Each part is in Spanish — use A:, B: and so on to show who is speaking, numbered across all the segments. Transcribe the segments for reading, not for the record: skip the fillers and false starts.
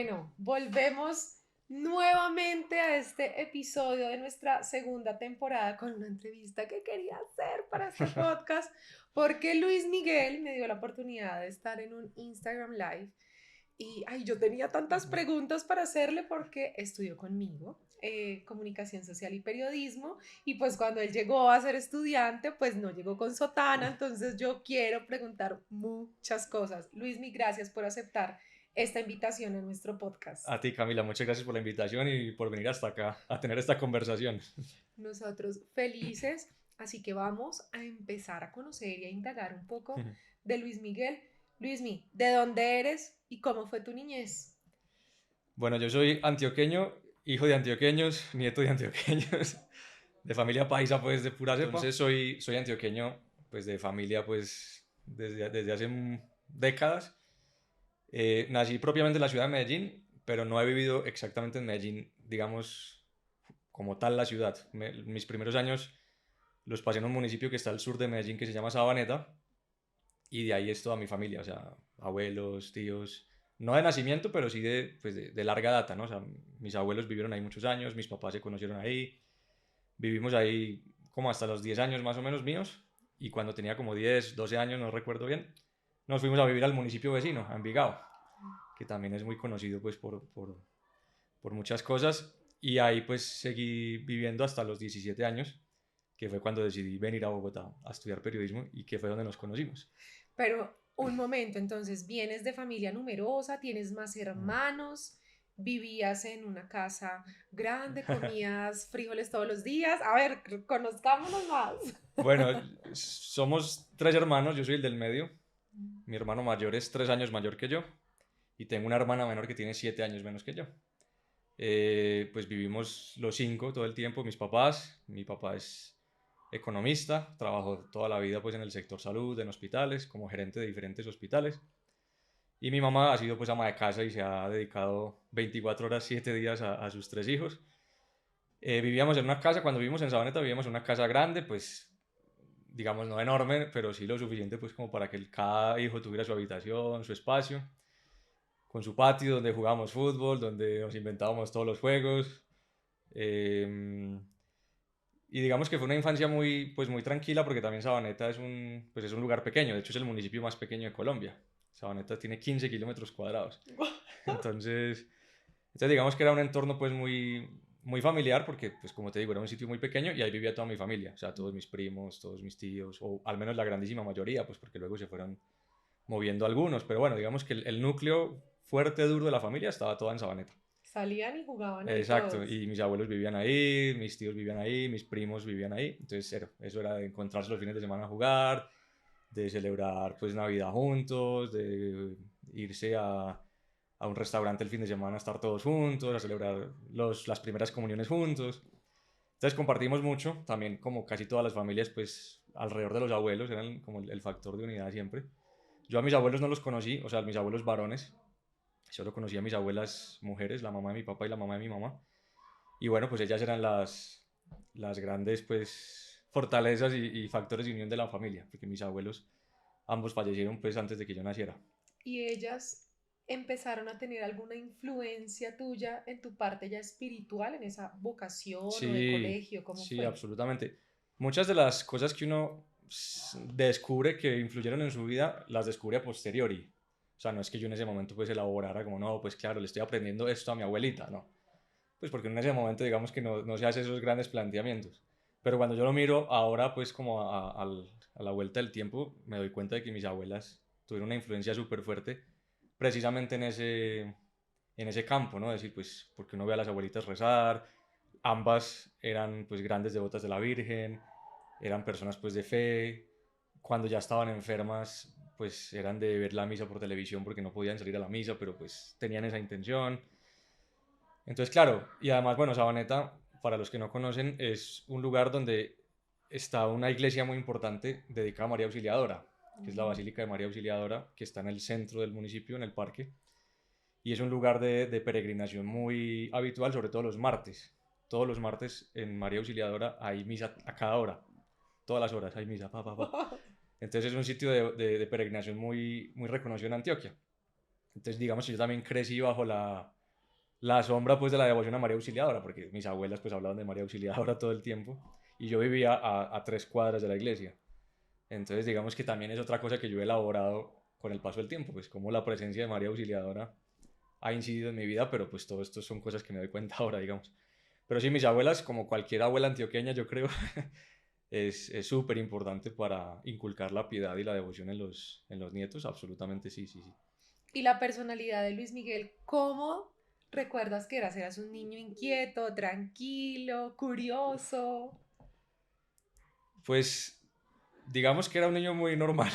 A: Bueno, volvemos nuevamente a este episodio de nuestra segunda temporada con una entrevista que quería hacer para este podcast porque Luis Miguel me dio la oportunidad de estar en un Instagram Live y yo tenía tantas preguntas para hacerle porque estudió conmigo comunicación social y periodismo y pues cuando él llegó a ser estudiante pues no llegó con sotana, entonces yo quiero preguntar muchas cosas. Luis, mi gracias por aceptar esta invitación a nuestro podcast.
B: A ti, Camila, muchas gracias por la invitación y por venir hasta acá a tener esta conversación.
A: Nosotros felices, así que vamos a empezar a conocer y a indagar un poco de Luis Miguel. Luismi, ¿de dónde eres y cómo fue tu niñez?
B: Bueno, yo soy antioqueño, hijo de antioqueños, nieto de antioqueños, de familia paisa, pues de pura cepa. Entonces soy antioqueño, pues de familia, pues desde hace décadas. Nací propiamente en la ciudad de Medellín, pero no he vivido exactamente en Medellín, digamos, como tal la ciudad. Mis primeros años los pasé en un municipio que está al sur de Medellín que se llama Sabaneta, y de ahí es toda mi familia, o sea, abuelos, tíos, no de nacimiento, pero sí de larga data, ¿no? O sea, mis abuelos vivieron ahí muchos años, mis papás se conocieron ahí, vivimos ahí como hasta los 10 años más o menos míos, y cuando tenía como 10 12 años, no recuerdo bien, nos fuimos a vivir al municipio vecino, a Envigado, que también es muy conocido pues por muchas cosas, y ahí pues seguí viviendo hasta los 17 años, que fue cuando decidí venir a Bogotá a estudiar periodismo y que fue donde nos conocimos.
A: Pero un momento, entonces, vienes de familia numerosa, tienes más hermanos, vivías en una casa grande, comías frijoles todos los días. A ver, conozcámonos más.
B: Bueno, somos tres hermanos, yo soy el del medio. Mi hermano mayor es 3 años mayor que yo y tengo una hermana menor que tiene 7 años menos que yo. Pues vivimos los cinco todo el tiempo, mis papás. Mi papá es economista, trabajó toda la vida pues en el sector salud, en hospitales, como gerente de diferentes hospitales. Y mi mamá ha sido pues ama de casa y se ha dedicado 24 horas, 7 días a sus tres hijos. Vivíamos en una casa, cuando vivimos en Sabaneta vivíamos en una casa grande, pues digamos no enorme, pero sí lo suficiente pues como para que cada hijo tuviera su habitación, su espacio, con su patio donde jugábamos fútbol, donde nos inventábamos todos los juegos. Eh, y digamos que fue una infancia muy tranquila porque también Sabaneta pues es un lugar pequeño, de hecho es el municipio más pequeño de Colombia. Sabaneta tiene 15 kilómetros cuadrados. Entonces digamos que era un entorno pues muy familiar porque pues como te digo era un sitio muy pequeño y ahí vivía toda mi familia, o sea, todos mis primos, todos mis tíos, o al menos la grandísima mayoría, pues porque luego se fueron moviendo algunos, pero bueno, digamos que el núcleo fuerte, duro de la familia estaba toda en Sabaneta.
A: Salían y jugaban ahí
B: Exacto,
A: todos.
B: y mis abuelos vivían ahí, mis tíos vivían ahí, mis primos vivían ahí, entonces eso era de encontrarse los fines de semana a jugar, de celebrar pues Navidad juntos, de irse a un restaurante el fin de semana a estar todos juntos, a celebrar las primeras comuniones juntos. Entonces compartimos mucho, también como casi todas las familias, pues alrededor de los abuelos eran como el factor de unidad siempre. Yo a mis abuelos no los conocí, o sea, a mis abuelos varones, solo conocí a mis abuelas mujeres, la mamá de mi papá y la mamá de mi mamá. Y bueno, pues ellas eran las grandes pues fortalezas y factores de unión de la familia, porque mis abuelos ambos fallecieron pues antes de que yo naciera.
A: Y ellas empezaron a tener alguna influencia tuya en tu parte ya espiritual, en esa vocación o de
B: Sí,
A: colegio, ¿cómo
B: sí,
A: fue?
B: absolutamente. Muchas de las cosas que uno descubre que influyeron en su vida, las descubre a posteriori. O sea, no es que yo en ese momento pues elaborara como, no, pues claro, le estoy aprendiendo esto a mi abuelita, no. Pues porque en ese momento digamos que no se hace esos grandes planteamientos. Pero cuando yo lo miro ahora pues como a la vuelta del tiempo, me doy cuenta de que mis abuelas tuvieron una influencia súper fuerte precisamente en ese campo, ¿no? Es decir, pues porque uno ve a las abuelitas rezar, ambas eran pues grandes devotas de la Virgen, eran personas pues de fe, cuando ya estaban enfermas pues eran de ver la misa por televisión porque no podían salir a la misa, pero pues tenían esa intención. Entonces, claro, y además, bueno, Sabaneta, para los que no conocen, es un lugar donde está una iglesia muy importante dedicada a María Auxiliadora, que es la
A: Ujú.
B: Basílica de María Auxiliadora, que está en el centro del municipio, en el parque, y es un lugar de peregrinación muy habitual, sobre todo los martes. Todos los martes en María Auxiliadora hay misa a cada hora, todas las horas hay misa, pa, pa, pa. Entonces es un sitio de peregrinación muy reconocido en Antioquia. Entonces, digamos que yo también crecí bajo la sombra pues de la devoción a María Auxiliadora, porque mis abuelas pues hablaban de María Auxiliadora todo el tiempo y yo vivía a 3 cuadras de la iglesia. Entonces digamos que también es otra cosa que yo he elaborado con el paso del tiempo, pues como la presencia de María Auxiliadora ha incidido en mi vida, pero pues todo esto son cosas que me doy cuenta ahora, digamos. Pero sí, mis abuelas, como cualquier abuela antioqueña, yo creo, es súper importante para inculcar la piedad y la devoción en los nietos, absolutamente sí, sí, sí.
A: Y la personalidad de Luis Miguel, ¿cómo recuerdas que eras? ¿Eras un niño inquieto, tranquilo, curioso?
B: Pues digamos que era un niño muy normal,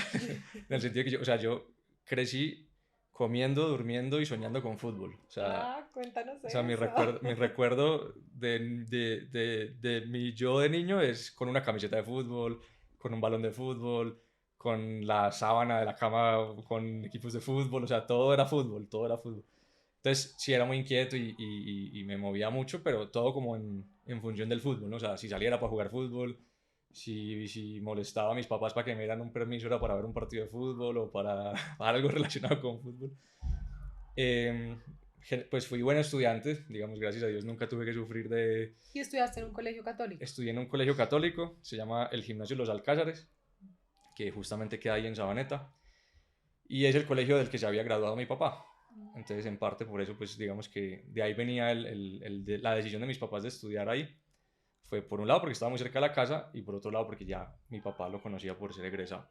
B: en el sentido que yo, o sea, yo crecí comiendo, durmiendo y soñando con fútbol.
A: Ah, cuéntanos
B: O sea
A: eso.
B: mi recuerdo de mi yo de niño es con una camiseta de fútbol, con un balón de fútbol, con la sábana de la cama, con equipos de fútbol, o sea, todo era fútbol, todo era fútbol. Entonces, sí, era muy inquieto y me movía mucho, pero todo como en función del fútbol, ¿no? O sea, si saliera para jugar fútbol, si molestaba a mis papás para que me dieran un permiso era para ver un partido de fútbol o para algo relacionado con fútbol. Eh, pues fui buen estudiante, digamos, gracias a Dios nunca tuve que sufrir de...
A: ¿Y estudiaste en un colegio católico?
B: Estudié en un colegio católico, se llama el Gimnasio Los Alcázares, que justamente queda ahí en Sabaneta, y es el colegio del que se había graduado mi papá. Entonces, en parte por eso, pues digamos que de ahí venía la decisión de mis papás de estudiar ahí. Fue por un lado porque estaba muy cerca de la casa y por otro lado porque ya mi papá lo conocía por ser egresado.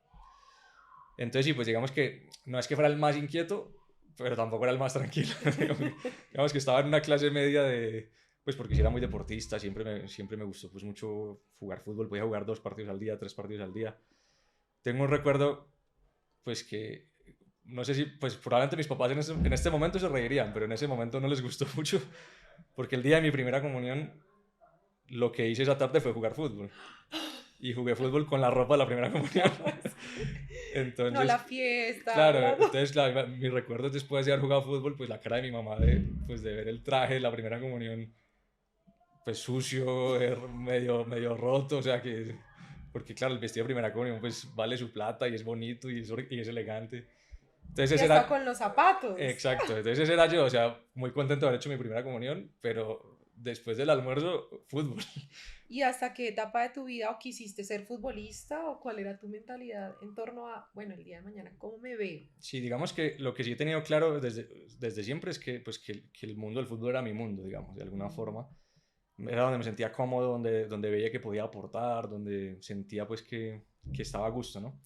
B: Entonces, sí, pues digamos que no es que fuera el más inquieto, pero tampoco era el más tranquilo. Digamos que estaba en una clase media de, pues porque si era muy deportista, siempre me gustó pues mucho jugar fútbol, podía jugar 2 partidos al día, 3 partidos al día. Tengo un recuerdo, pues que, no sé si, pues probablemente mis papás en este momento se reirían, pero en ese momento no les gustó mucho, porque el día de mi primera comunión, lo que hice esa tarde fue jugar fútbol. Y jugué fútbol con la ropa de la primera comunión.
A: ¿Cómo así? No
B: Entonces,
A: la fiesta,
B: claro,
A: ¿verdad?
B: entonces claro, mi recuerdo después de haber jugado fútbol, pues la cara de mi mamá pues de ver el traje de la primera comunión, pues sucio, medio roto, o sea que, porque claro, el vestido de primera comunión pues vale su plata y es bonito y es elegante. Entonces
A: Y
B: ese
A: hasta
B: era,
A: con los zapatos.
B: exacto, entonces ese era yo, o sea, muy contento de haber hecho mi primera comunión, pero después del almuerzo, fútbol.
A: ¿Y hasta qué etapa de tu vida o quisiste ser futbolista o cuál era tu mentalidad en torno a, bueno, el día de mañana, ¿cómo me veo?
B: Sí, digamos que lo que sí he tenido claro desde siempre es que, pues, que el mundo del fútbol era mi mundo, digamos, de alguna forma. Era donde me sentía cómodo, donde veía que podía aportar, donde sentía pues que estaba a gusto, ¿no?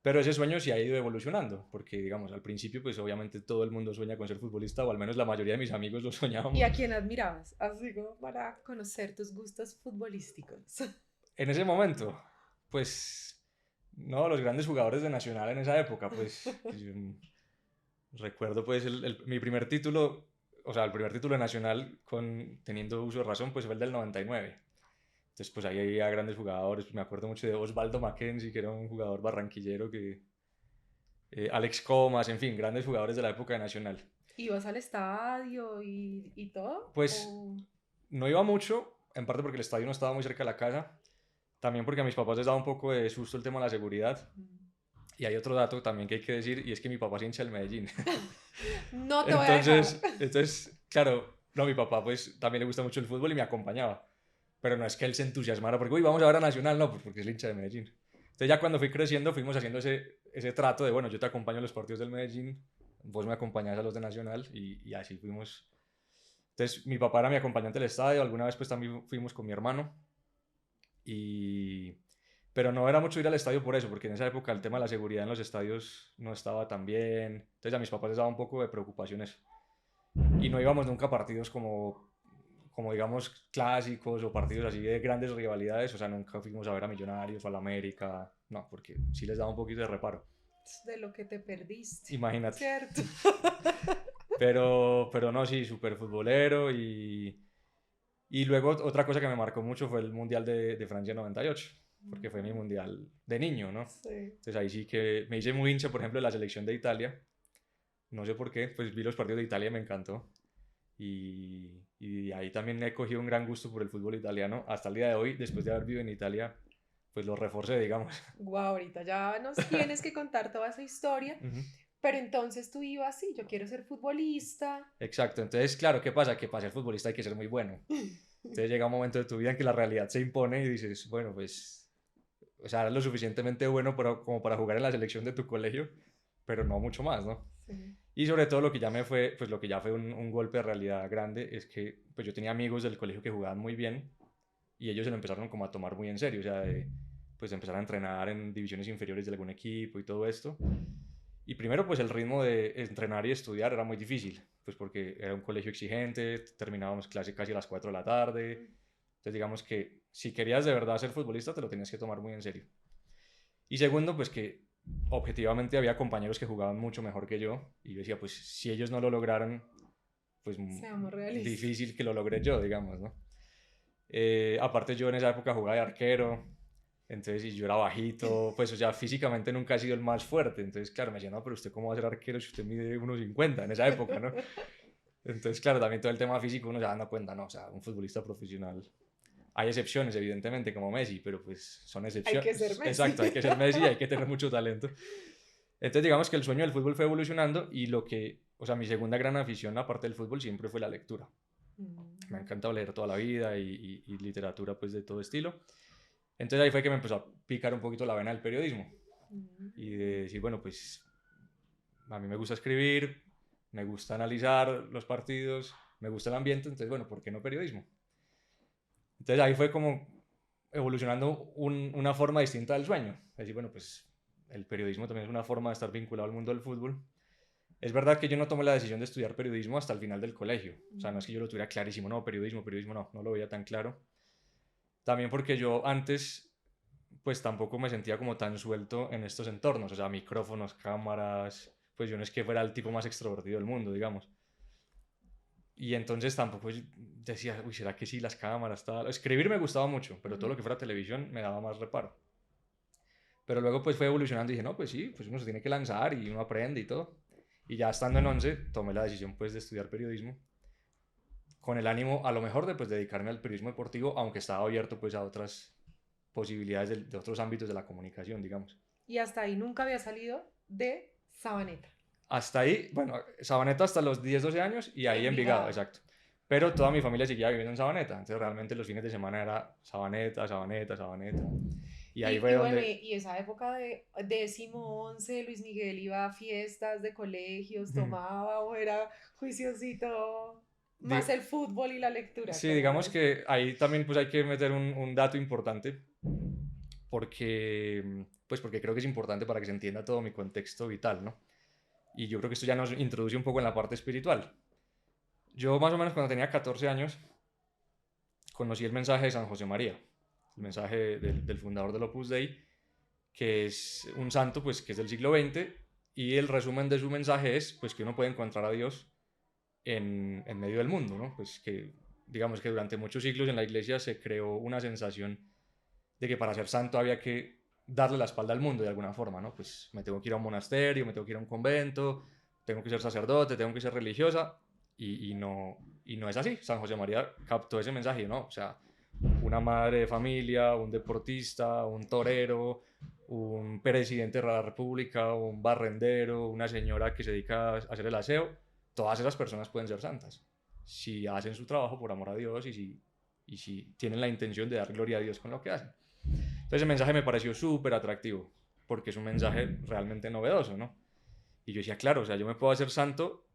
B: Pero ese sueño sí ha ido evolucionando, porque digamos, al principio pues obviamente todo el mundo sueña con ser futbolista, o al menos la mayoría de mis amigos lo
A: ¿Y
B: soñábamos.
A: a quién admirabas? Así como para conocer tus gustos futbolísticos.
B: En ese momento, pues, no, los grandes jugadores de Nacional en esa época, pues, yo recuerdo pues mi primer título, o sea, el primer título de Nacional teniendo uso de razón, pues fue el del 99. Entonces, pues ahí había grandes jugadores. Me acuerdo mucho de Osvaldo Mackenzie, que era un jugador barranquillero, Alex Comas, en fin, grandes jugadores de la época de Nacional.
A: ¿Ibas al estadio y todo?
B: Pues no iba mucho, en parte porque el estadio no estaba muy cerca de la casa, también porque a mis papás les daba un poco de susto el tema de la seguridad. Y hay otro dato también que hay que decir, y es que mi papá es hincha del Medellín.
A: No te voy a dejar.
B: entonces, claro, no, mi papá pues también le gusta mucho el fútbol y me acompañaba. Pero no es que él se entusiasmara porque, uy, vamos a ver a Nacional, no, pues porque es el hincha de Medellín. Entonces ya cuando fui creciendo fuimos haciendo ese trato de, bueno, yo te acompaño a los partidos del Medellín, vos me acompañás a los de Nacional y así fuimos. Entonces mi papá era mi acompañante del estadio, alguna vez pues también fuimos con mi hermano y... Pero no era mucho ir al estadio por eso, porque en esa época el tema de la seguridad en los estadios no estaba tan bien. Entonces a mis papás les daba un poco de preocupación eso. Y no íbamos nunca a partidos como digamos clásicos o partidos así de grandes rivalidades, o sea, nunca fuimos a ver a Millonarios o a la América, no, porque sí les daba un poquito de reparo.
A: De lo que te perdiste,
B: Imagínate.
A: ¿cierto?
B: Pero no, sí, súper futbolero y luego otra cosa que me marcó mucho fue el Mundial de Francia 98, porque fue mi mundial de niño, ¿no?
A: Sí.
B: Entonces ahí sí que me hice muy hincha, por ejemplo, de la selección de Italia, no sé por qué, pues vi los partidos de Italia y me encantó. Y ahí también he cogido un gran gusto por el fútbol italiano. Hasta el día de hoy, después de haber vivido en Italia, pues lo reforcé, digamos.
A: Wow, ahorita ya nos tienes que contar toda esa historia,
B: Ujú.
A: Pero entonces tú ibas así, yo quiero ser futbolista.
B: Exacto, entonces, claro, ¿qué pasa? Que para ser futbolista hay que ser muy bueno. Entonces llega un momento de tu vida en que la realidad se impone y dices, bueno, pues, o sea, eres lo suficientemente bueno como para jugar en la selección de tu colegio, pero no mucho más, ¿no?
A: Sí.
B: Y sobre todo lo que ya me fue, pues lo que ya fue un golpe de realidad grande es que pues yo tenía amigos del colegio que jugaban muy bien y ellos se lo empezaron como a tomar muy en serio, o sea, pues empezar a entrenar en divisiones inferiores de algún equipo y todo esto. Y primero pues el ritmo de entrenar y estudiar era muy difícil, pues porque era un colegio exigente, terminábamos clase casi a las 4 de la tarde, entonces digamos que si querías de verdad ser futbolista te lo tenías que tomar muy en serio. Y segundo pues que objetivamente había compañeros que jugaban mucho mejor que yo y yo decía pues si ellos no lo lograron pues
A: Seamos realistas.
B: difícil que lo logre yo, digamos, ¿no? Aparte yo en esa época jugaba de arquero, entonces y yo era bajito, pues o sea, físicamente nunca he sido el más fuerte, entonces claro, me decían, no, pero usted cómo va a ser arquero si usted mide 1,50 en esa época, ¿no? Entonces claro, también todo el tema físico uno se da cuenta, ¿no? O sea, un futbolista profesional, hay excepciones evidentemente como Messi, pero pues son excepciones.
A: Hay que ser Messi.
B: Exacto, hay que ser Messi y hay que tener mucho talento. Entonces digamos que el sueño del fútbol fue evolucionando y lo que, o sea, mi segunda gran afición aparte del fútbol siempre fue la lectura. Me ha encantado leer toda la vida y literatura pues de todo estilo. Entonces ahí fue que me empezó a picar un poquito la vena del periodismo y de decir, bueno, pues a mí me gusta escribir, me gusta analizar los partidos, me gusta el ambiente, entonces bueno, ¿por qué no periodismo? Entonces ahí fue como evolucionando una forma distinta del sueño. Es decir, bueno, pues el periodismo también es una forma de estar vinculado al mundo del fútbol. Es verdad que yo no tomé la decisión de estudiar periodismo hasta el final del colegio. O sea, no es que yo lo tuviera clarísimo, no, periodismo, no lo veía tan claro. También porque yo antes, pues tampoco me sentía como tan suelto en estos entornos. O sea, micrófonos, cámaras, pues yo no es que fuera el tipo más extrovertido del mundo, digamos. Y entonces tampoco decía, uy, ¿será que sí las cámaras, tal? Escribir me gustaba mucho, pero todo lo que fuera televisión me daba más reparo. Pero luego pues fue evolucionando y dije, no, pues sí, pues uno se tiene que lanzar y uno aprende y todo. Y ya estando en 11 tomé la decisión pues de estudiar periodismo con el ánimo a lo mejor de pues dedicarme al periodismo deportivo, aunque estaba abierto pues a otras posibilidades de otros ámbitos de la comunicación, digamos.
A: Y hasta ahí nunca había salido de Sabaneta.
B: Hasta ahí, bueno, Sabaneta hasta los 10, 12 años y ahí
A: Envigado.
B: Envigado, exacto. Pero toda mi familia seguía viviendo en Sabaneta, entonces realmente los fines de semana era Sabaneta, Sabaneta, Sabaneta. Y ahí fue donde...
A: Bueno, y esa época de 10.11, Luis Miguel iba a fiestas de colegios, tomaba o era juiciosito, más el fútbol y la lectura.
B: Sí, digamos que ahí también pues hay que meter un dato importante porque, pues porque creo que es importante para que se entienda todo mi contexto vital, ¿no? Y yo creo que esto ya nos introduce un poco en la parte espiritual. Yo más o menos cuando tenía 14 años conocí el mensaje de San José María, el mensaje del fundador del Opus Dei, que es un santo pues que es del siglo XX y el resumen de su mensaje es pues que uno puede encontrar a Dios en medio del mundo, ¿no? Pues que digamos que durante muchos siglos en la iglesia se creó una sensación de que para ser santo había que darle la espalda al mundo de alguna forma, ¿no? Pues me tengo que ir a un monasterio, me tengo que ir a un convento, tengo que ser sacerdote, tengo que ser religiosa y no es así. San José María captó ese mensaje, ¿no? O sea, una madre de familia, un deportista, un torero, un presidente de la república, un barrendero, una señora que se dedica a hacer el aseo, todas esas personas pueden ser santas si hacen su trabajo por amor a Dios y si tienen la intención de dar gloria a Dios con lo que hacen. Entonces el mensaje me pareció súper atractivo porque es un mensaje realmente novedoso, ¿no? Y yo decía, claro, o sea, yo me puedo hacer santo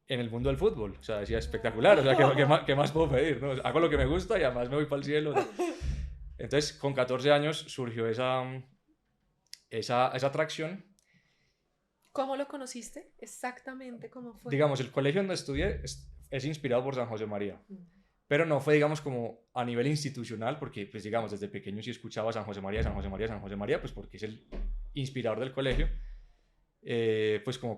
B: en el mundo del fútbol. O sea, decía, espectacular, o sea, ¿qué más puedo pedir? ¿No? Hago lo que me gusta y además me voy para el cielo, ¿no? Entonces, con 14 años surgió esa atracción.
A: ¿Cómo lo conociste? Exactamente cómo fue.
B: Digamos, el colegio donde estudié es inspirado por San José María. Pero no fue, digamos, como a nivel institucional, porque, pues, digamos, desde pequeño sí escuchaba San José María, San José María, San José María, pues porque es el inspirador del colegio. Pues como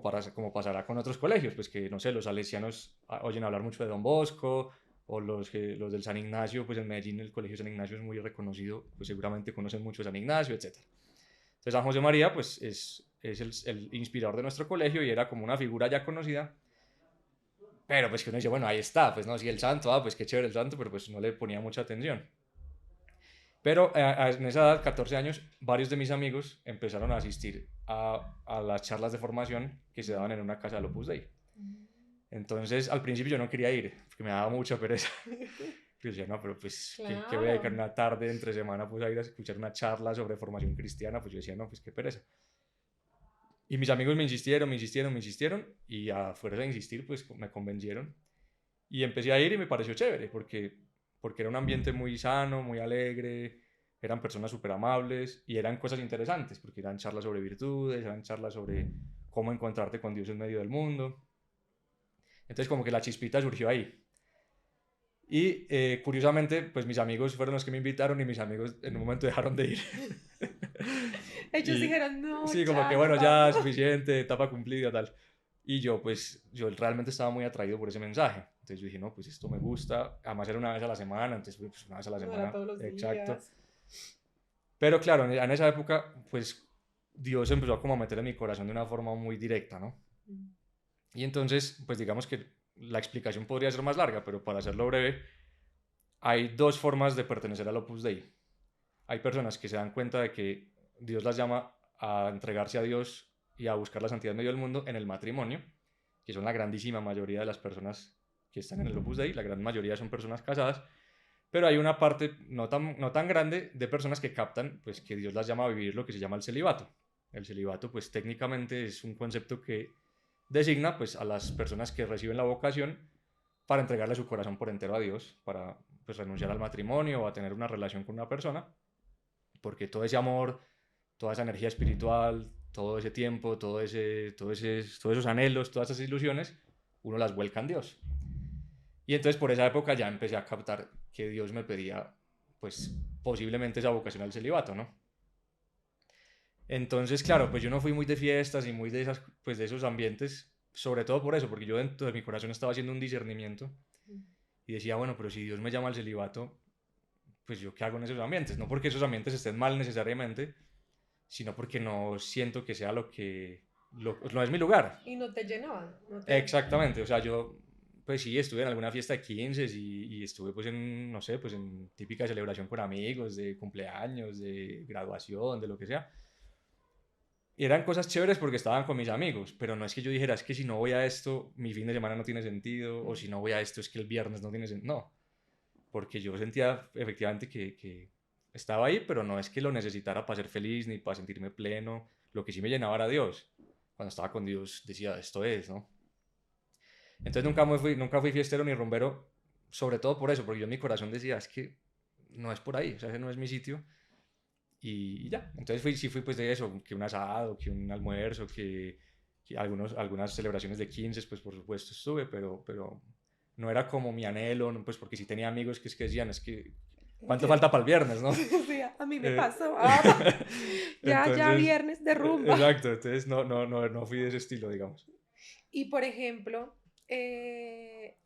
B: pasará con otros colegios, pues que no sé, los salesianos oyen hablar mucho de Don Bosco, o los del San Ignacio, pues en Medellín el colegio San Ignacio es muy reconocido, pues seguramente conocen mucho San Ignacio, etc. Entonces San José María pues es el inspirador de nuestro colegio y era como una figura ya conocida, pero pues que uno dice, bueno, ahí está, pues no, si el santo, pues qué chévere el santo, pero pues no le ponía mucha atención. Pero en esa edad, 14 años, varios de mis amigos empezaron a asistir a las charlas de formación que se daban en una casa del Opus Dei. Entonces, al principio yo no quería ir, porque me daba mucha pereza. Yo decía, no, pero pues, ¿qué voy a dedicar una tarde entre semana pues, a ir a escuchar una charla sobre formación cristiana? Pues yo decía, no, pues qué pereza. Y mis amigos me insistieron, y a fuerza de insistir, pues me convencieron. Y empecé a ir y me pareció chévere, porque era un ambiente muy sano, muy alegre, eran personas súper amables y eran cosas interesantes, porque eran charlas sobre virtudes, eran charlas sobre cómo encontrarte con Dios en medio del mundo. Entonces como que la chispita surgió ahí. Y curiosamente, pues mis amigos fueron los que me invitaron y mis amigos en un momento dejaron de ir.
A: Ellos dijeron, no,
B: sí, como que bueno, ya es suficiente, etapa cumplida, tal. Y yo, pues, yo realmente estaba muy atraído por ese mensaje. Entonces yo dije, no, pues esto me gusta. Además era una vez a la semana, entonces pues una vez a la semana.
A: No era todos los
B: exacto.
A: días.
B: Pero claro, en esa época, pues Dios empezó a como a meter en mi corazón de una forma muy directa, ¿no? Y entonces, pues digamos que la explicación podría ser más larga, pero para hacerlo breve, hay dos formas de pertenecer al Opus Dei. Hay personas que se dan cuenta de que Dios las llama a entregarse a Dios y a buscar la santidad en medio del mundo en el matrimonio, que son la grandísima mayoría de las personas que están en el Opus Dei, la gran mayoría son personas casadas, pero hay una parte no tan grande de personas que captan pues, que Dios las llama a vivir lo que se llama el celibato. El celibato, pues técnicamente es un concepto que designa pues, a las personas que reciben la vocación para entregarle su corazón por entero a Dios, para pues, renunciar al matrimonio o a tener una relación con una persona, porque todo ese amor, toda esa energía espiritual, todo ese tiempo, todos esos anhelos, todas esas ilusiones, uno las vuelca en Dios. Y entonces por esa época ya empecé a captar que Dios me pedía, pues posiblemente esa vocación al celibato, ¿no? Entonces, claro, pues yo no fui muy de fiestas y muy de, pues, de esos ambientes, sobre todo por eso, porque yo dentro de mi corazón estaba haciendo un discernimiento y decía, bueno, pero si Dios me llama al celibato, pues yo qué hago en esos ambientes, no porque esos ambientes estén mal necesariamente, sino porque no siento que sea no es mi lugar.
A: Y no te llenaban.
B: Exactamente, o sea, yo pues sí, estuve en alguna fiesta de 15 y estuve pues en, no sé, pues en típica celebración con amigos, de cumpleaños, de graduación, de lo que sea. Y eran cosas chéveres porque estaban con mis amigos, pero no es que yo dijera, es que si no voy a esto, mi fin de semana no tiene sentido, o si no voy a esto, es que el viernes no tiene sentido. No, porque yo sentía efectivamente que estaba ahí, pero no es que lo necesitara para ser feliz ni para sentirme pleno. Lo que sí me llenaba era Dios. Cuando estaba con Dios decía, esto es, ¿no? Entonces nunca fui fiestero ni rumbero, sobre todo por eso, porque yo en mi corazón decía, es que no es por ahí, o sea, ese no es mi sitio. Y ya, entonces sí fui pues de eso, que un asado, que un almuerzo, que algunas celebraciones de 15, pues por supuesto estuve, pero no era como mi anhelo, pues porque sí tenía amigos que, es que decían, es que, ¿cuánto falta para el viernes, no?
A: Sí, a mí me pasó. Ya
B: Entonces,
A: viernes de rumba.
B: exacto, entonces no fui de ese estilo, digamos.
A: Y por ejemplo,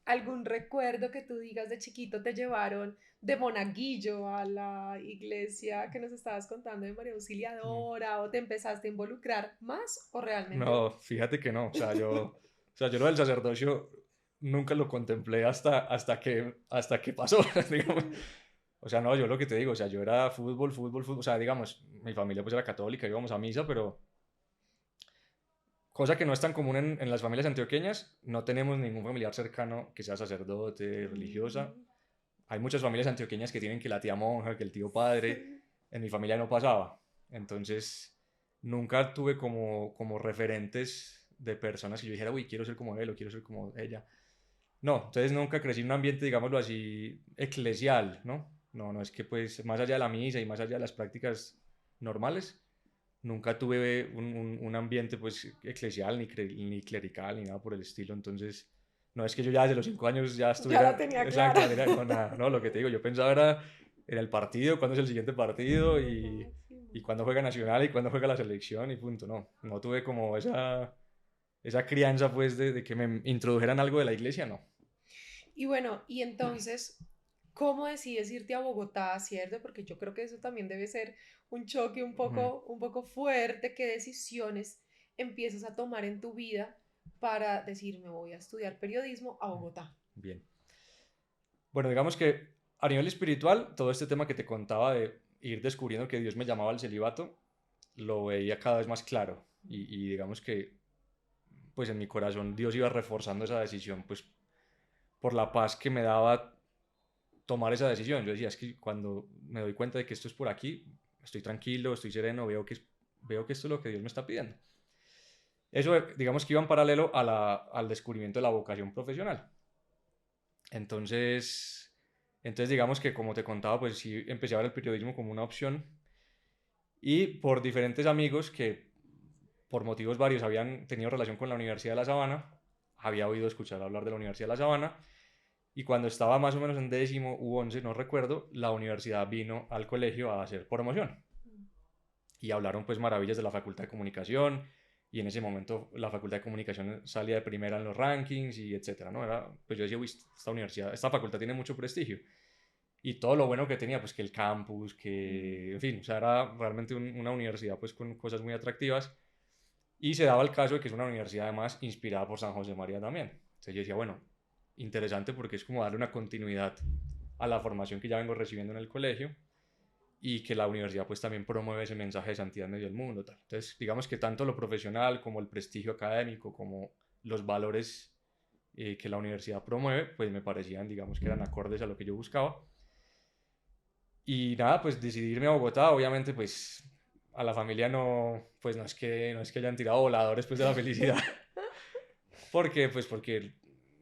A: algún recuerdo que tú digas de chiquito te llevaron de monaguillo a la iglesia que nos estabas contando de María Auxiliadora, o te empezaste a involucrar más, o realmente no.
B: No, fíjate que no, o sea, yo lo del sacerdocio nunca lo contemplé hasta que pasó, digamos. O sea, no, yo lo que te digo, o sea, yo era fútbol, o sea, digamos, mi familia pues era católica, íbamos a misa, pero cosa que no es tan común en las familias antioqueñas, no tenemos ningún familiar cercano que sea sacerdote, religiosa. Hay muchas familias antioqueñas que tienen que la tía monja, que el tío padre, en mi familia no pasaba. Entonces, nunca tuve como referentes de personas que yo dijera, uy, quiero ser como él o quiero ser como ella. No, entonces nunca crecí en un ambiente, digámoslo así, eclesial, ¿no? No, es que pues más allá de la misa y más allá de las prácticas normales, nunca tuve un ambiente pues eclesial ni clerical ni nada por el estilo. Entonces, no es que yo ya desde los 5 años ya
A: Ya la
B: estuviera,
A: tenía
B: exacto,
A: clara.
B: no, nada, no, lo que te digo, yo pensaba era en el partido, cuándo es el siguiente partido y cuándo juega Nacional y cuándo juega la selección y punto, no tuve como esa crianza pues de que me introdujeran algo de la iglesia, no.
A: Y bueno, y entonces, ¿cómo decides irte a Bogotá, cierto? Porque yo creo que eso también debe ser un choque
B: Ujú.
A: un poco fuerte. ¿Qué decisiones empiezas a tomar en tu vida para decir, me voy a estudiar periodismo a Bogotá?
B: Bien. Bueno, digamos que a nivel espiritual, todo este tema que te contaba ir descubriendo que Dios me llamaba al celibato, lo veía cada vez más claro. Y digamos que, pues en mi corazón Dios iba reforzando esa decisión, pues por la paz que me daba tomar esa decisión. Yo decía, es que cuando me doy cuenta de que esto es por aquí, estoy tranquilo, estoy sereno, veo que esto es lo que Dios me está pidiendo. Eso, digamos que iba en paralelo al descubrimiento de la vocación profesional. Entonces, digamos que como te contaba, pues sí empecé a ver el periodismo como una opción y por diferentes amigos que por motivos varios habían tenido relación con la Universidad de La Sabana, había oído escuchar hablar de la Universidad de La Sabana y cuando estaba más o menos en 10º u 11, no recuerdo, la universidad vino al colegio a hacer promoción y hablaron pues maravillas de la Facultad de Comunicación y en ese momento la Facultad de Comunicación salía de primera en los rankings y etcétera, ¿no? Pues yo decía, uy, esta facultad tiene mucho prestigio y todo lo bueno que tenía, pues que el campus, que, en fin, o sea, era realmente una universidad pues con cosas muy atractivas y se daba el caso de que es una universidad además inspirada por San José María también. Entonces yo decía, bueno, interesante porque es como darle una continuidad a la formación que ya vengo recibiendo en el colegio y que la universidad pues también promueve ese mensaje de santidad en medio del mundo. Tal. Entonces digamos que tanto lo profesional como el prestigio académico, como los valores que la universidad promueve, pues me parecían, digamos que eran acordes a lo que yo buscaba. Y nada, pues decidí irme a Bogotá, obviamente pues a la familia pues no es que hayan tirado voladores pues de la felicidad, porque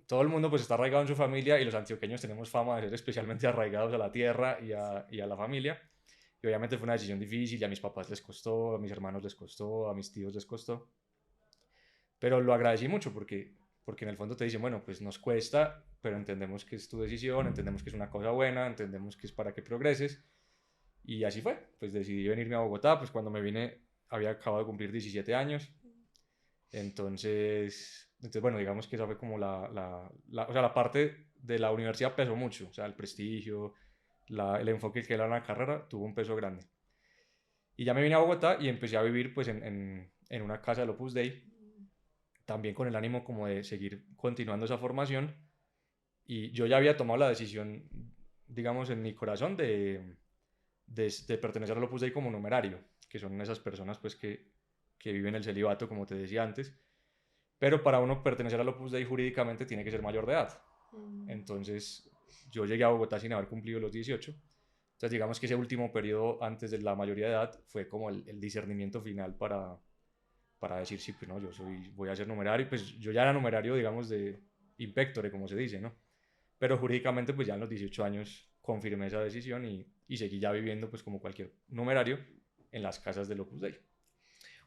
B: todo el mundo pues está arraigado en su familia y los antioqueños tenemos fama de ser especialmente arraigados a la tierra y a la familia. Y obviamente fue una decisión difícil y a mis papás les costó, a mis hermanos les costó, a mis tíos les costó. Pero lo agradecí mucho porque en el fondo te dicen, bueno, pues nos cuesta, pero entendemos que es tu decisión, entendemos que es una cosa buena, entendemos que es para que progreses. Y así fue, pues decidí venirme a Bogotá, pues cuando me vine había acabado de cumplir 17 años. Entonces bueno, digamos que esa fue como o sea, la parte de la universidad pesó mucho, o sea, el prestigio, el enfoque que era la carrera tuvo un peso grande. Y ya me vine a Bogotá y empecé a vivir pues en una casa del Opus Dei, también con el ánimo como de seguir continuando esa formación. Y yo ya había tomado la decisión, digamos, en mi corazón de pertenecer al Opus Dei como numerario, que son esas personas pues que viven el celibato, como te decía antes. Pero para uno pertenecer al Opus Dei jurídicamente tiene que ser mayor de edad. Entonces yo llegué a Bogotá sin haber cumplido los 18. Entonces digamos que ese último periodo antes de la mayoría de edad fue como el discernimiento final para decir, sí, pues no, voy a ser numerario. Pues yo ya era numerario, digamos, de impectore, como se dice, ¿no? Pero jurídicamente pues ya en los 18 años confirmé esa decisión y seguí ya viviendo pues como cualquier numerario en las casas del Opus Dei.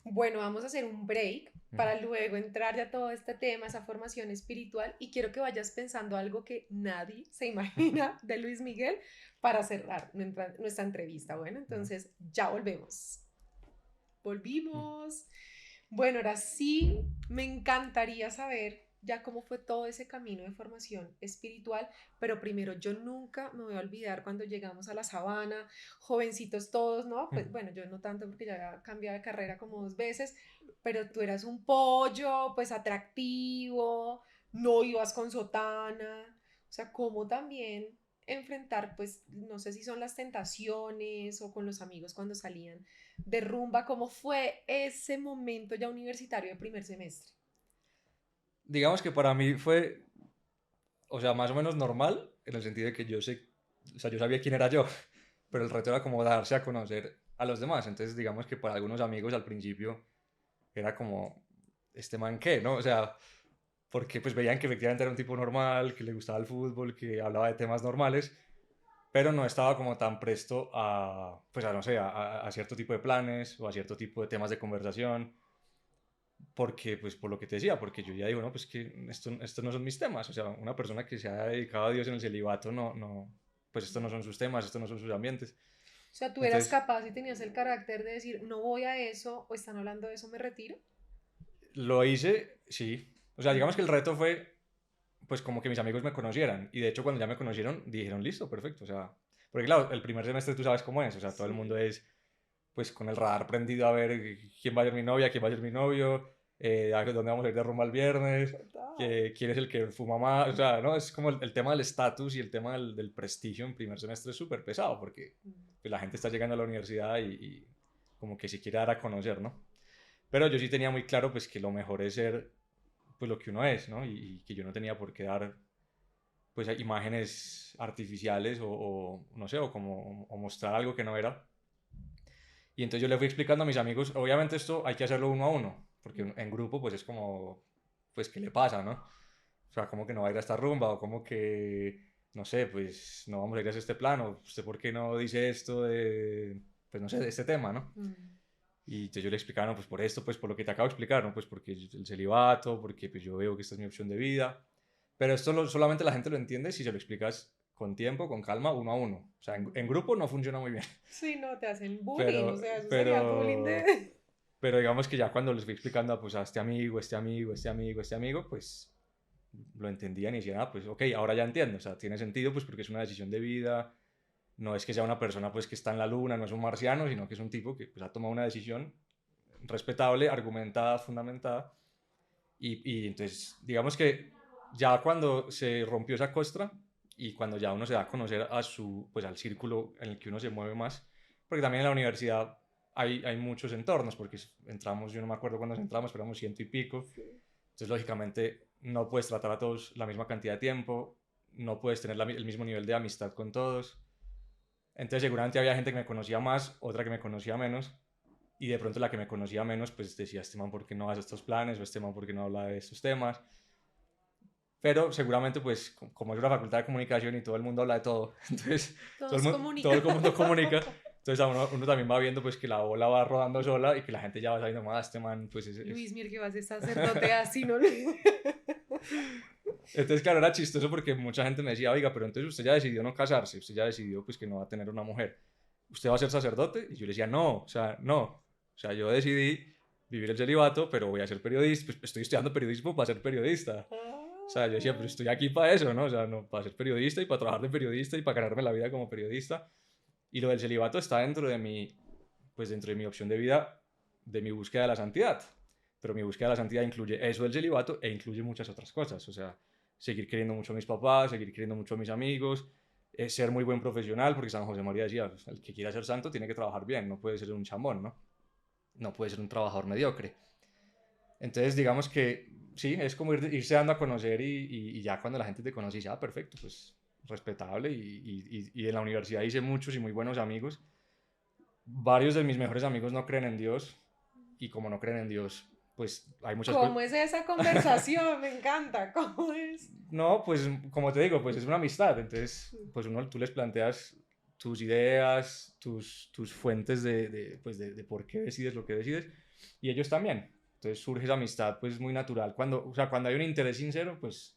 A: Bueno, vamos a hacer un break para luego entrar ya a todo este tema, esa formación espiritual, y quiero que vayas pensando algo que nadie se imagina de Luis Miguel para cerrar nuestra entrevista. Bueno, entonces ya volvemos. Volvimos. Bueno, ahora sí, me encantaría saber ya cómo fue todo ese camino de formación espiritual, pero primero yo nunca me voy a olvidar cuando llegamos a la Sabana, jovencitos todos, ¿no? Pues bueno, yo no tanto porque ya había cambiado de carrera como 2 veces, pero tú eras un pollo, pues atractivo, no ibas con sotana, o sea, cómo también enfrentar, pues, no sé si son las tentaciones o con los amigos cuando salían de rumba, ¿cómo fue ese momento ya universitario de primer semestre?
B: Digamos que para mí fue, o sea, más o menos normal, en el sentido de que o sea, yo sabía quién era yo, pero el reto era como darse a conocer a los demás. Entonces, digamos que para algunos amigos al principio era como, ¿este man qué? ¿No? O sea, porque pues veían que efectivamente era un tipo normal, que le gustaba el fútbol, que hablaba de temas normales, pero no estaba como tan presto pues a no sé, a cierto tipo de planes o a cierto tipo de temas de conversación porque, pues por lo que te decía, porque yo ya digo, no, pues que esto no son mis temas, o sea, una persona que se ha dedicado a Dios en el celibato, pues esto no son sus temas, esto no son sus ambientes.
A: O sea, tú eras
B: Entonces,
A: capaz y tenías el carácter de decir, no voy a eso, o están hablando de eso, me retiro.
B: lo hice, sí, o sea, digamos que el reto fue, pues como que mis amigos me conocieran, y de hecho cuando ya me conocieron, dijeron, listo, perfecto, o sea, porque claro, el primer semestre tú sabes cómo es, o sea, todo el
A: Sí.
B: mundo es, pues con el radar prendido a ver quién va a ser mi novia, quién va a ser mi novio, a dónde vamos a ir de rumbo al viernes,
A: Total.
B: quién es el que fuma más, o sea, ¿no? Es como el tema del estatus y el tema del prestigio en primer semestre es súper pesado, porque pues la gente está llegando a la universidad y como que se quiere dar a conocer, ¿no? Pero yo sí tenía muy claro pues que lo mejor es ser pues lo que uno es, ¿no? Y que yo no tenía por qué dar pues imágenes artificiales o no sé, o como o mostrar algo que no era. Y entonces yo le fui explicando a mis amigos, obviamente esto hay que hacerlo uno a uno, porque en grupo pues es como, pues ¿qué le pasa, no? O sea, como que no va a ir a esta rumba o como que, no sé, pues no vamos a ir a este plan o usted por qué no dice esto de, pues no sé, de este tema, ¿no? Y entonces yo le explicaba, no, pues por esto, pues por lo que te acabo de explicar, ¿no? Pues porque el celibato, porque pues yo veo que esta es mi opción de vida. Pero esto solamente la gente lo entiende si se lo explicas con tiempo, con calma, uno a uno. O sea, en grupo no funciona muy bien.
A: Sí, no, te hacen bullying, o
B: Pero,
A: sea, eso sería bullying
B: pero,
A: de...
B: pero digamos que ya cuando les fui explicando pues, a este amigo, este amigo, este amigo, este amigo, pues lo entendían y decían, ah, pues ok, ahora ya entiendo. O sea, tiene sentido pues porque es una decisión de vida. No es que sea una persona pues que está en la luna, no es un marciano, sino que es un tipo que pues ha tomado una decisión respetable, argumentada, fundamentada. Y entonces, digamos que ya cuando se rompió esa costra y cuando ya uno se da a conocer a su, pues al círculo en el que uno se mueve más, porque también en la universidad hay muchos entornos, porque entramos, yo no me acuerdo cuándo entramos, pero éramos ciento y pico, entonces lógicamente no puedes tratar a todos la misma cantidad de tiempo, no puedes tener el mismo nivel de amistad con todos, entonces seguramente había gente que me conocía más, otra que me conocía menos, y de pronto la que me conocía menos, pues decía, este man, ¿por qué no hace estos planes? O este man, ¿por qué no habla de estos temas? Pero seguramente, pues, como es una facultad de comunicación y todo el mundo habla de todo, entonces
A: Todos
B: todo
A: comunican.
B: el mundo comunica, entonces a uno también va viendo, pues, que la bola va rodando sola y que la gente ya va sabiendo más, este man, pues,
A: Luis, mira que vas a ser sacerdote así, ¿no?
B: Entonces, claro, era chistoso porque mucha gente me decía, oiga, pero entonces usted ya decidió no casarse, usted ya decidió, pues, que no va a tener una mujer. ¿Usted va a ser sacerdote? Y yo le decía, no, o sea, no. O sea, yo decidí vivir el celibato, pero voy a ser periodista, pues estoy estudiando periodismo para ser periodista. O sea, yo decía, pero estoy aquí para eso, ¿no? O sea, no, para ser periodista y para trabajar de periodista y para ganarme la vida como periodista. Y lo del celibato está dentro de mi, pues dentro de mi opción de vida, de mi búsqueda de la santidad. Pero mi búsqueda de la santidad incluye eso del celibato e incluye muchas otras cosas. O sea, seguir queriendo mucho a mis papás, seguir queriendo mucho a mis amigos, ser muy buen profesional, porque San José María decía, pues, el que quiera ser santo tiene que trabajar bien, no puede ser un chambón, ¿no? No puede ser un trabajador mediocre. Entonces, digamos que sí, es como irse dando a conocer y ya cuando la gente te conoce, dice, ah, perfecto, pues respetable. Y en la universidad hice muchos y muy buenos amigos. Varios de mis mejores amigos no creen en Dios y como no creen en Dios, pues hay muchas cosas.
A: ¿Cómo es esa conversación? Me encanta. ¿Cómo es?
B: No, pues como te digo, pues es una amistad. Entonces, pues tú les planteas tus ideas, tus fuentes pues de por qué decides lo que decides y ellos también. Entonces surge esa amistad pues muy natural. O sea, cuando hay un interés sincero, pues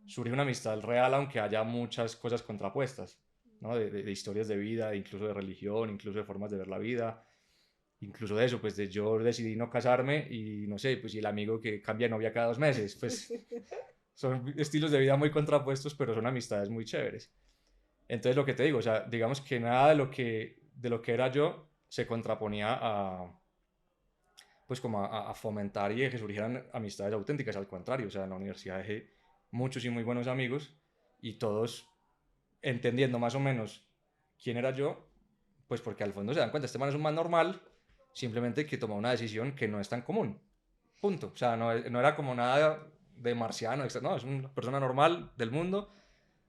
B: surge una amistad real aunque haya muchas cosas contrapuestas, ¿no? De historias de vida, incluso de religión, incluso de formas de ver la vida, incluso de eso, pues de yo decidí no casarme y no sé, pues y el amigo que cambia de novia cada 2 meses, pues son estilos de vida muy contrapuestos, pero son amistades muy chéveres. Entonces lo que te digo, o sea, digamos que nada de lo que era yo se contraponía a, pues como a fomentar y a que surgieran amistades auténticas, al contrario, o sea, en la universidad dejé muchos y muy buenos amigos y todos entendiendo más o menos quién era yo, pues porque al fondo se dan cuenta, este man es un man normal, simplemente que tomó una decisión que no es tan común, punto, o sea, no era como nada de marciano, no, es una persona normal del mundo,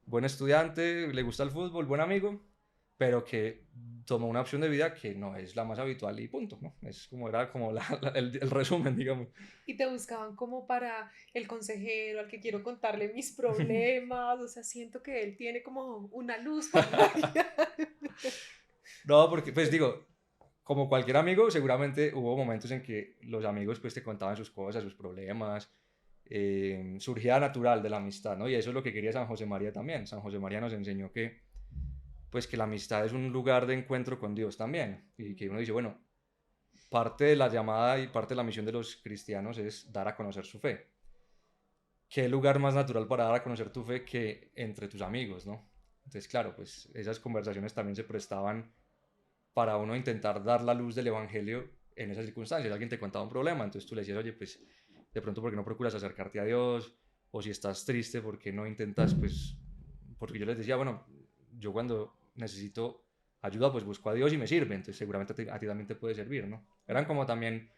B: buen estudiante, le gusta el fútbol, buen amigo, pero que tomó una opción de vida que no es la más habitual y punto, ¿no? Es como era como el resumen, digamos.
A: Y te buscaban como para el consejero al que quiero contarle mis problemas. O sea, siento que él tiene como una luz para guiar.
B: No, porque, pues digo, como cualquier amigo, seguramente hubo momentos en que los amigos pues te contaban sus cosas, sus problemas, surgía natural de la amistad, ¿no? Y eso es lo que quería San José María también. San José María nos enseñó que, pues que la amistad es un lugar de encuentro con Dios también. Y que uno dice, bueno, parte de la llamada y parte de la misión de los cristianos es dar a conocer su fe. ¿Qué lugar más natural para dar a conocer tu fe que entre tus amigos, ¿no? Entonces, claro, pues esas conversaciones también se prestaban para uno intentar dar la luz del evangelio en esas circunstancias. Alguien te contaba un problema, entonces tú le decías, oye, pues de pronto, ¿por qué no procuras acercarte a Dios? O si estás triste, ¿por qué no intentas, pues, porque yo les decía, bueno, yo cuando necesito ayuda, pues busco a Dios y me sirve, entonces seguramente a ti también te puede servir, ¿no? Eran como también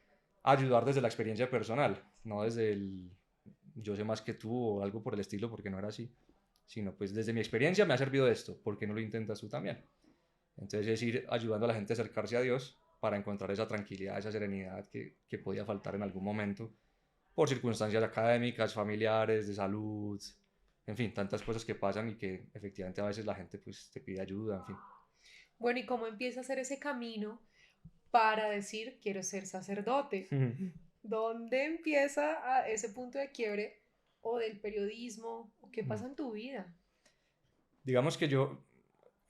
B: ayudar desde la experiencia personal, no desde el yo sé más que tú o algo por el estilo, porque no era así, sino pues desde mi experiencia me ha servido esto, ¿por qué no lo intentas tú también? Entonces es ir ayudando a la gente a acercarse a Dios para encontrar esa tranquilidad, esa serenidad que podía faltar en algún momento por circunstancias académicas, familiares, de salud, en fin, tantas cosas que pasan y que efectivamente a veces la gente pues te pide ayuda, en fin.
A: Bueno, ¿y cómo empieza a hacer ese camino para decir, quiero ser sacerdote? ¿Dónde empieza ese punto de quiebre o del periodismo? ¿O qué pasa en tu vida?
B: Digamos que yo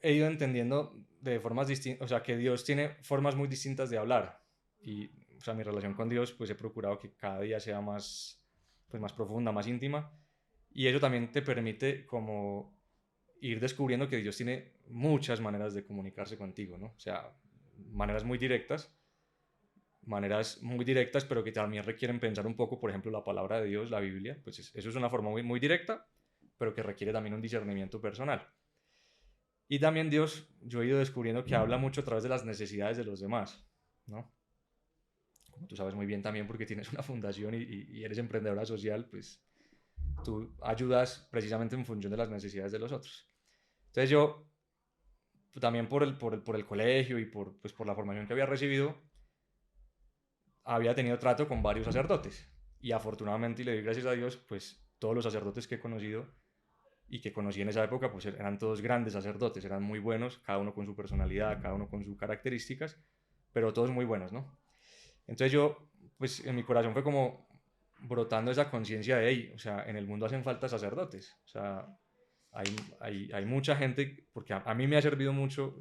B: he ido entendiendo de formas distintas, o sea, que Dios tiene formas muy distintas de hablar. Y, o sea, mi relación con Dios, pues he procurado que cada día sea más, pues más profunda, más íntima. Y eso también te permite como ir descubriendo que Dios tiene muchas maneras de comunicarse contigo, ¿no? O sea, maneras muy directas, pero que también requieren pensar un poco, por ejemplo, la palabra de Dios, la Biblia, pues eso es una forma muy, muy directa, pero que requiere también un discernimiento personal. Y también Dios, yo he ido descubriendo que habla mucho a través de las necesidades de los demás, ¿no? Como tú sabes muy bien también porque tienes una fundación y eres emprendedora social, pues tú ayudas precisamente en función de las necesidades de los otros. Entonces yo, también por el colegio y pues por la formación que había recibido, había tenido trato con varios sacerdotes. Y afortunadamente, y le doy gracias a Dios, pues todos los sacerdotes que he conocido y que conocí en esa época, pues eran todos grandes sacerdotes, eran muy buenos, cada uno con su personalidad, cada uno con sus características, pero todos muy buenos, ¿no? Entonces yo, pues en mi corazón fue como brotando esa conciencia de, hey, o sea, en el mundo hacen falta sacerdotes, o sea, hay mucha gente, porque a mí me ha servido mucho,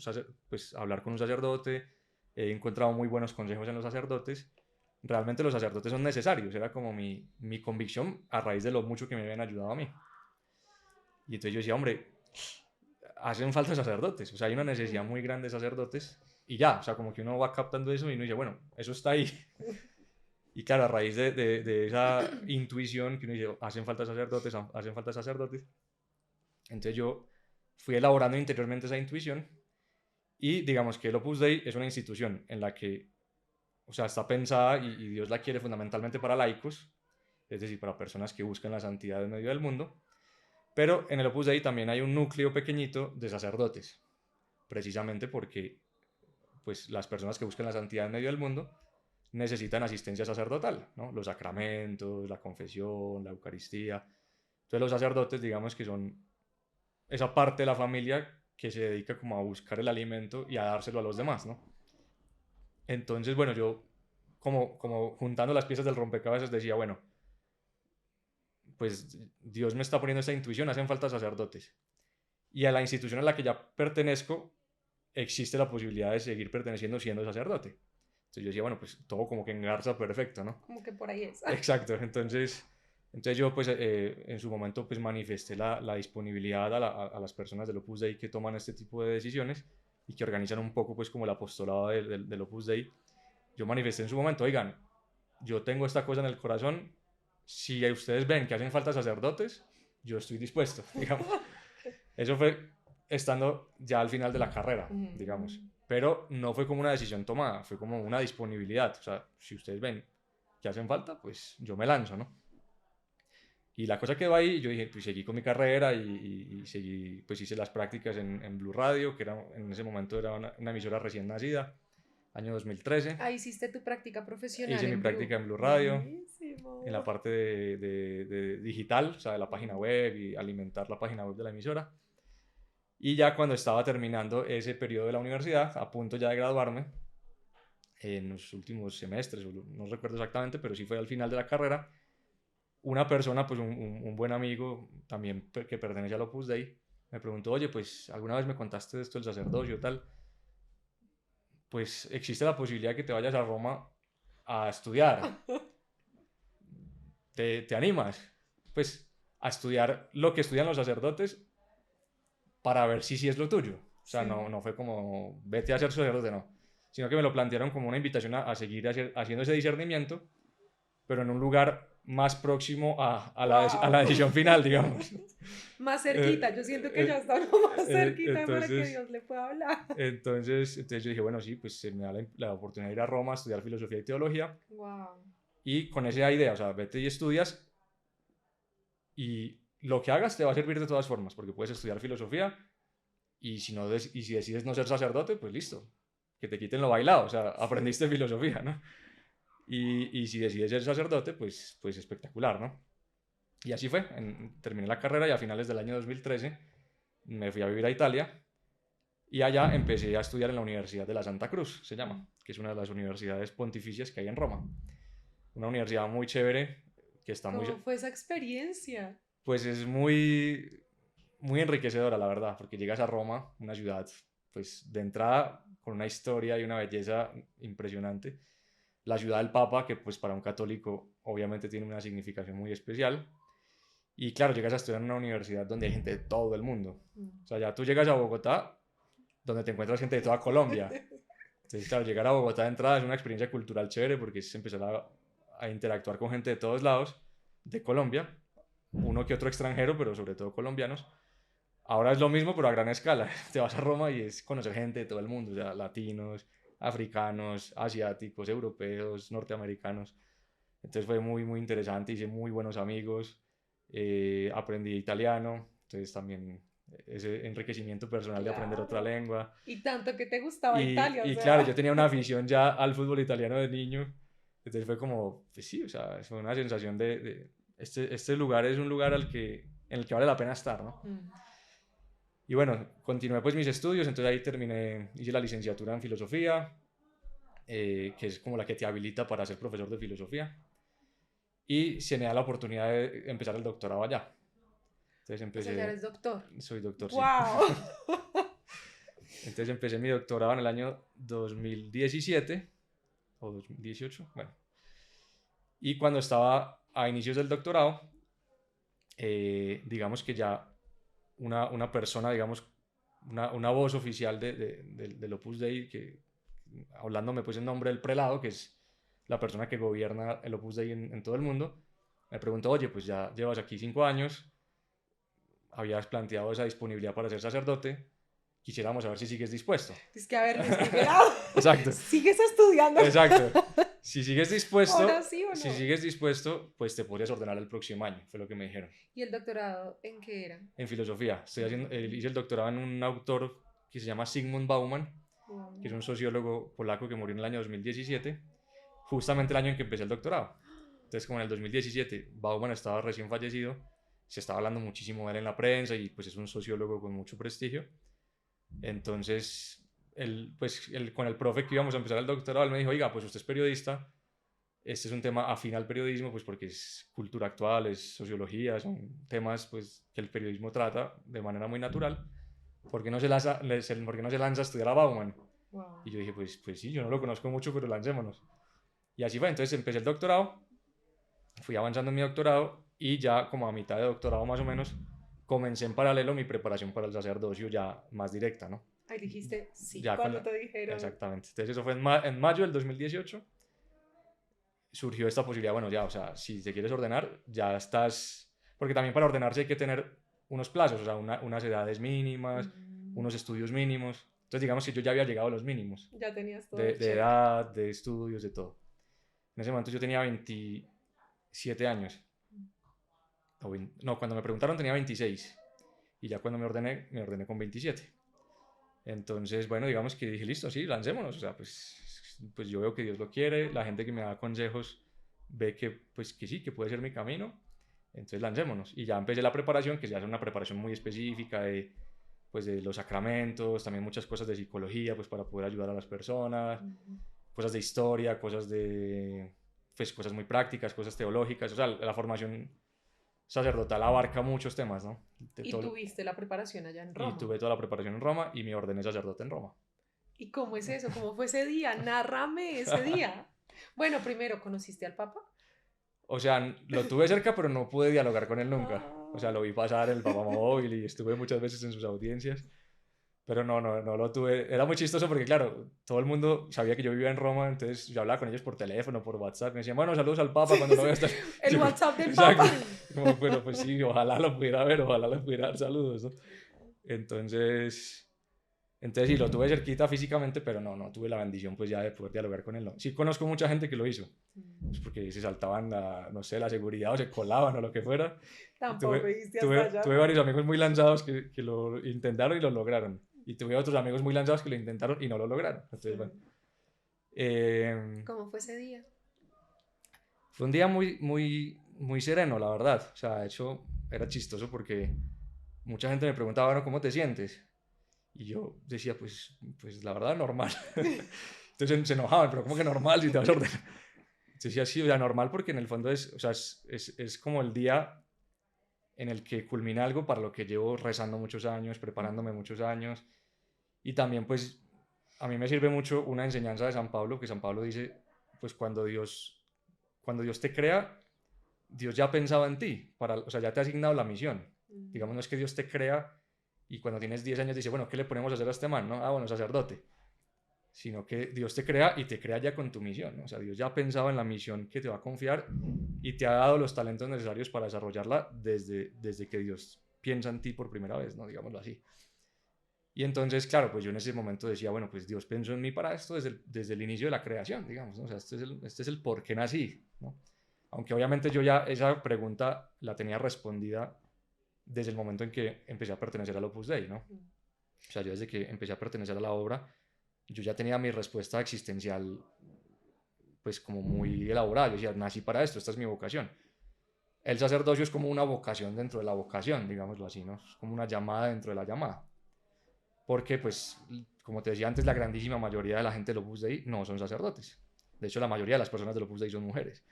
B: pues hablar con un sacerdote, he encontrado muy buenos consejos en los sacerdotes, realmente los sacerdotes son necesarios, era como mi convicción a raíz de lo mucho que me habían ayudado a mí. Y entonces yo decía, hombre, hacen falta sacerdotes, o sea, hay una necesidad muy grande de sacerdotes y ya, o sea, como que uno va captando eso y uno dice, bueno, eso está ahí. Y claro, a raíz de esa intuición que uno dice, hacen falta sacerdotes, entonces yo fui elaborando interiormente esa intuición y digamos que el Opus Dei es una institución en la que, o sea, está pensada y Dios la quiere fundamentalmente para laicos, es decir, para personas que buscan la santidad en medio del mundo, pero en el Opus Dei también hay un núcleo pequeñito de sacerdotes, precisamente porque pues, las personas que buscan la santidad en medio del mundo necesitan asistencia sacerdotal, ¿no? Los sacramentos, la confesión, la Eucaristía. Entonces los sacerdotes, digamos que son esa parte de la familia que se dedica como a buscar el alimento y a dárselo a los demás, ¿no? Entonces, bueno, yo como juntando las piezas del rompecabezas decía, bueno, pues Dios me está poniendo esta intuición, hacen falta sacerdotes. Y a la institución a la que ya pertenezco existe la posibilidad de seguir perteneciendo siendo sacerdote. Entonces yo decía, bueno, pues todo como que engarza perfecto, ¿no?
A: Como que por ahí es.
B: Exacto, entonces yo pues en su momento pues manifesté la disponibilidad a las personas del Opus Dei que toman este tipo de decisiones y que organizan un poco pues como el apostolado del Opus Dei. Yo manifesté en su momento, oigan, yo tengo esta cosa en el corazón, si ustedes ven que hacen falta sacerdotes, yo estoy dispuesto, digamos. Eso fue estando ya al final de la carrera, digamos. Pero no fue como una decisión tomada, fue como una disponibilidad. O sea, si ustedes ven que hacen falta, pues yo me lanzo, ¿no? Y la cosa quedó ahí, yo dije, pues seguí con mi carrera y seguí, pues hice las prácticas en Blue Radio, que era, en ese momento era una emisora recién nacida, año 2013.
A: Ahí hiciste tu práctica profesional
B: Hice mi
A: en
B: práctica
A: Blue.
B: en Blue Radio,
A: Buenísimo.
B: en la parte de digital, o sea, de la página web y alimentar la página web de la emisora. Y ya cuando estaba terminando ese periodo de la universidad, a punto ya de graduarme, en los últimos semestres, no recuerdo exactamente, pero sí fue al final de la carrera, una persona, pues un buen amigo también que pertenece al Opus Dei, me preguntó, oye, pues alguna vez me contaste de esto del sacerdocio y tal, pues existe la posibilidad que te vayas a Roma a estudiar. ¿Te animas? Pues a estudiar lo que estudian los sacerdotes para ver si es lo tuyo. O sea,
A: Sí.
B: no fue como, vete a ser sacerdote, no. Sino que me lo plantearon como una invitación a seguir haciendo ese discernimiento, pero en un lugar más próximo a la decisión final, digamos.
A: Más cerquita, yo siento que ya está más cerquita para que Dios le pueda hablar.
B: Entonces yo dije, bueno, sí, pues se me da la oportunidad de ir a Roma a estudiar filosofía y teología.
A: Wow.
B: Y con esa idea, o sea, vete y estudias y lo que hagas te va a servir de todas formas, porque puedes estudiar filosofía y si decides no ser sacerdote, pues listo, que te quiten lo bailado, o sea, aprendiste filosofía, ¿no? Y si decides ser sacerdote, pues espectacular, ¿no? Y así fue, terminé la carrera y a finales del año 2013 me fui a vivir a Italia y allá empecé a estudiar en la Universidad de la Santa Cruz, se llama, que es una de las universidades pontificias que hay en Roma. Una universidad muy chévere, que está muy...
A: ¿Cómo fue esa experiencia?
B: Pues es muy, muy enriquecedora, la verdad, porque llegas a Roma, una ciudad, pues de entrada, con una historia y una belleza impresionante. La ciudad del Papa, que pues para un católico obviamente tiene una significación muy especial. Y claro, llegas a estudiar en una universidad donde hay gente de todo el mundo. O sea, ya tú llegas a Bogotá, donde te encuentras gente de toda Colombia. Entonces, claro, llegar a Bogotá de entrada es una experiencia cultural chévere porque es empezar a interactuar con gente de todos lados de Colombia, uno que otro extranjero, pero sobre todo colombianos. Ahora es lo mismo, pero a gran escala. Te vas a Roma y es conocer gente de todo el mundo, o sea, latinos, africanos, asiáticos, europeos, norteamericanos. Entonces fue muy, muy interesante, hice muy buenos amigos, aprendí italiano, entonces también ese enriquecimiento personal de aprender otra lengua.
A: Y tanto que te gustaba Italia, o sea.
B: Claro, yo tenía una afición ya al fútbol italiano de niño, entonces fue como, pues sí, o sea, fue una sensación este lugar es un lugar en el que vale la pena estar, ¿no? Y bueno, continué pues mis estudios, entonces ahí hice la licenciatura en filosofía, que es como la que te habilita para ser profesor de filosofía. Y se me da la oportunidad de empezar el doctorado allá. Entonces empecé...
A: O sea, eres doctor.
B: Soy doctor,
A: ¡Wow!
B: Sí. Entonces empecé mi doctorado en el año 2017 o 2018, bueno. Y cuando estaba a inicios del doctorado, digamos que ya una persona, digamos, una voz oficial del Opus Dei, que, hablándome pues en nombre del prelado, que es la persona que gobierna el Opus Dei en todo el mundo, me preguntó, oye, pues ya llevas aquí 5 años, habías planteado esa disponibilidad para ser sacerdote, quisiéramos saber si sigues dispuesto.
A: Es que, a ver,
B: Exacto.
A: ¿Sigues estudiando?
B: Exacto. Si sigues dispuesto,
A: ¿Ahora sí o no?
B: si sigues dispuesto, pues te podrías ordenar el próximo año, fue lo que me dijeron.
A: ¿Y el doctorado en qué era?
B: En filosofía. Hice el doctorado en un autor que se llama Zygmunt Bauman, que es un sociólogo polaco que murió en el año 2017, justamente el año en que empecé el doctorado. Entonces, como en el 2017 Bauman estaba recién fallecido, se estaba hablando muchísimo de él en la prensa y pues es un sociólogo con mucho prestigio. Entonces, con el profe que íbamos a empezar el doctorado, él me dijo, oiga, pues usted es periodista, este es un tema afín al periodismo, pues porque es cultura actual, es sociología, son temas pues que el periodismo trata de manera muy natural. ¿Por qué no se lanza a estudiar a Bauman?
A: Wow.
B: Y yo dije, pues sí, yo no lo conozco mucho, pero lancémonos. Y así fue, entonces empecé el doctorado, fui avanzando en mi doctorado y ya como a mitad de doctorado más o menos, comencé en paralelo mi preparación para el sacerdocio ya más directa, ¿no?
A: Ahí dijiste sí,
B: ya
A: cuando te dijeron.
B: Exactamente, entonces eso fue en mayo del 2018. Surgió esta posibilidad, bueno, ya, o sea, si te quieres ordenar, ya estás, porque también para ordenarse hay que tener unos plazos, o sea, unas edades mínimas, unos estudios mínimos. Entonces, digamos que yo ya había llegado a los mínimos.
A: Ya tenías todo.
B: De edad, de estudios, de todo. En ese momento yo tenía 27 años. No, cuando me preguntaron tenía 26. Y ya cuando me ordené con 27. Entonces, bueno, digamos que dije, listo, sí, lancémonos. O sea, pues yo veo que Dios lo quiere, la gente que me da consejos ve que sí, que puede ser mi camino, entonces lancémonos. Y ya empecé la preparación, que se hace una preparación muy específica de los sacramentos, también muchas cosas de psicología, pues para poder ayudar a las personas, cosas de historia, cosas muy prácticas, cosas teológicas, o sea, la formación sacerdotal abarca muchos temas, ¿no?
A: Y tuviste la preparación allá en Roma.
B: Y tuve toda la preparación en Roma y me ordené sacerdote en Roma.
A: ¿Y cómo es eso? ¿Cómo fue ese día? Nárrame ese día. Bueno, primero, ¿conociste al Papa?
B: O sea, lo tuve cerca, pero no pude dialogar con él nunca. O sea, lo vi pasar en el Papa Móvil y estuve muchas veces en sus audiencias. Pero no lo tuve. Era muy chistoso porque, claro, todo el mundo sabía que yo vivía en Roma, entonces yo hablaba con ellos por teléfono, por WhatsApp. Me decían, bueno, saludos al Papa cuando lo veas.
A: El
B: Yo,
A: WhatsApp del
B: exacto.
A: Papa.
B: Como, bueno, pues sí, ojalá lo pudiera ver, ojalá le pudiera dar saludos, ¿no? Entonces, sí, lo tuve cerquita físicamente, pero no tuve la bendición pues ya de poder dialogar con él. No. Sí conozco mucha gente que lo hizo, pues porque se saltaban no sé, la seguridad o se colaban o lo que fuera.
A: Tampoco hiciste hasta allá.
B: Tuve varios amigos muy lanzados que lo intentaron y lo lograron. Y tuve otros amigos muy lanzados que lo intentaron y no lo lograron. Entonces, bueno.
A: ¿Cómo fue ese día?
B: Fue un día muy sereno, la verdad. O sea, de hecho, era chistoso porque mucha gente me preguntaba, bueno, ¿cómo te sientes? Y yo decía, pues la verdad, normal. Entonces se enojaban, pero ¿cómo que normal si te vas a ordenar? Decía, sí, o sea, normal porque en el fondo o sea, es como el día en el que culmina algo para lo que llevo rezando muchos años, preparándome muchos años. Y también, pues, a mí me sirve mucho una enseñanza de San Pablo, que San Pablo dice, pues cuando Dios te crea, Dios ya pensaba en ti, o sea, ya te ha asignado la misión. Digamos, no es que Dios te crea y cuando tienes 10 años dice, bueno, ¿qué le ponemos a hacer a este man? ¿No? Ah, bueno, sacerdote. Sino que Dios te crea y te crea ya con tu misión, ¿no? O sea, Dios ya ha pensado en la misión que te va a confiar y te ha dado los talentos necesarios para desarrollarla desde que Dios piensa en ti por primera vez, ¿no? Digámoslo así. Y entonces, claro, pues yo en ese momento decía, bueno, pues Dios pensó en mí para esto desde el inicio de la creación, digamos, ¿no? O sea, este es el por qué nací, ¿no? Aunque obviamente yo ya esa pregunta la tenía respondida desde el momento en que empecé a pertenecer al Opus Dei, ¿no? O sea, yo desde que empecé a pertenecer a la obra, yo ya tenía mi respuesta existencial, pues como muy elaborada. Yo decía, nací para esto, esta es mi vocación. El sacerdocio es como una vocación dentro de la vocación, digámoslo así, ¿no? Es como una llamada dentro de la llamada. Porque, pues, como te decía antes, la grandísima mayoría de la gente del Opus Dei no son sacerdotes. De hecho, la mayoría de las personas del Opus Dei son mujeres.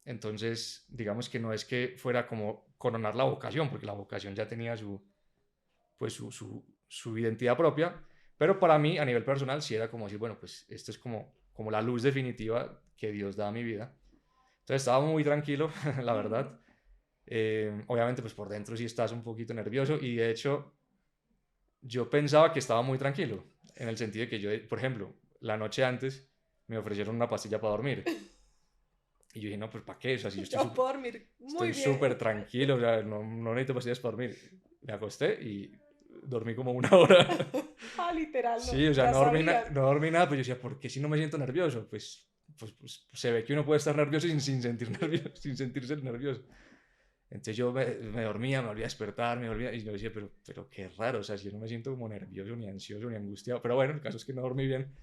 B: Entonces, digamos que no es que fuera como coronar la vocación, porque la vocación ya tenía su identidad propia, pero para mí, a nivel personal, sí era como decir, bueno, pues esto es como la luz definitiva que Dios da a mi vida. Entonces estaba muy tranquilo, la verdad. Obviamente, pues por dentro sí estás un poquito nervioso y de hecho yo pensaba que estaba muy tranquilo, en el sentido de que yo, por ejemplo, la noche antes me ofrecieron una pastilla para dormir. Y yo dije, no, pues ¿para qué? O sea, si yo
A: Yo puedo dormir muy
B: estoy
A: bien.
B: súper tranquilo, o sea, no necesito pastillas para dormir. Me acosté y dormí como una hora.
A: Ah, literal, no.
B: Sí, o sea,
A: Ya
B: no dormí,
A: sabías.
B: no dormí nada, pero yo decía, ¿por qué si no me siento nervioso? Pues se ve que uno puede estar nervioso sin sentir nervioso, sin sentirse nervioso. Entonces yo me dormía, me volvía a despertar, y yo decía, pero qué raro, o sea, si yo no me siento como nervioso, ni ansioso, ni angustiado. Pero bueno, el caso es que no dormí bien.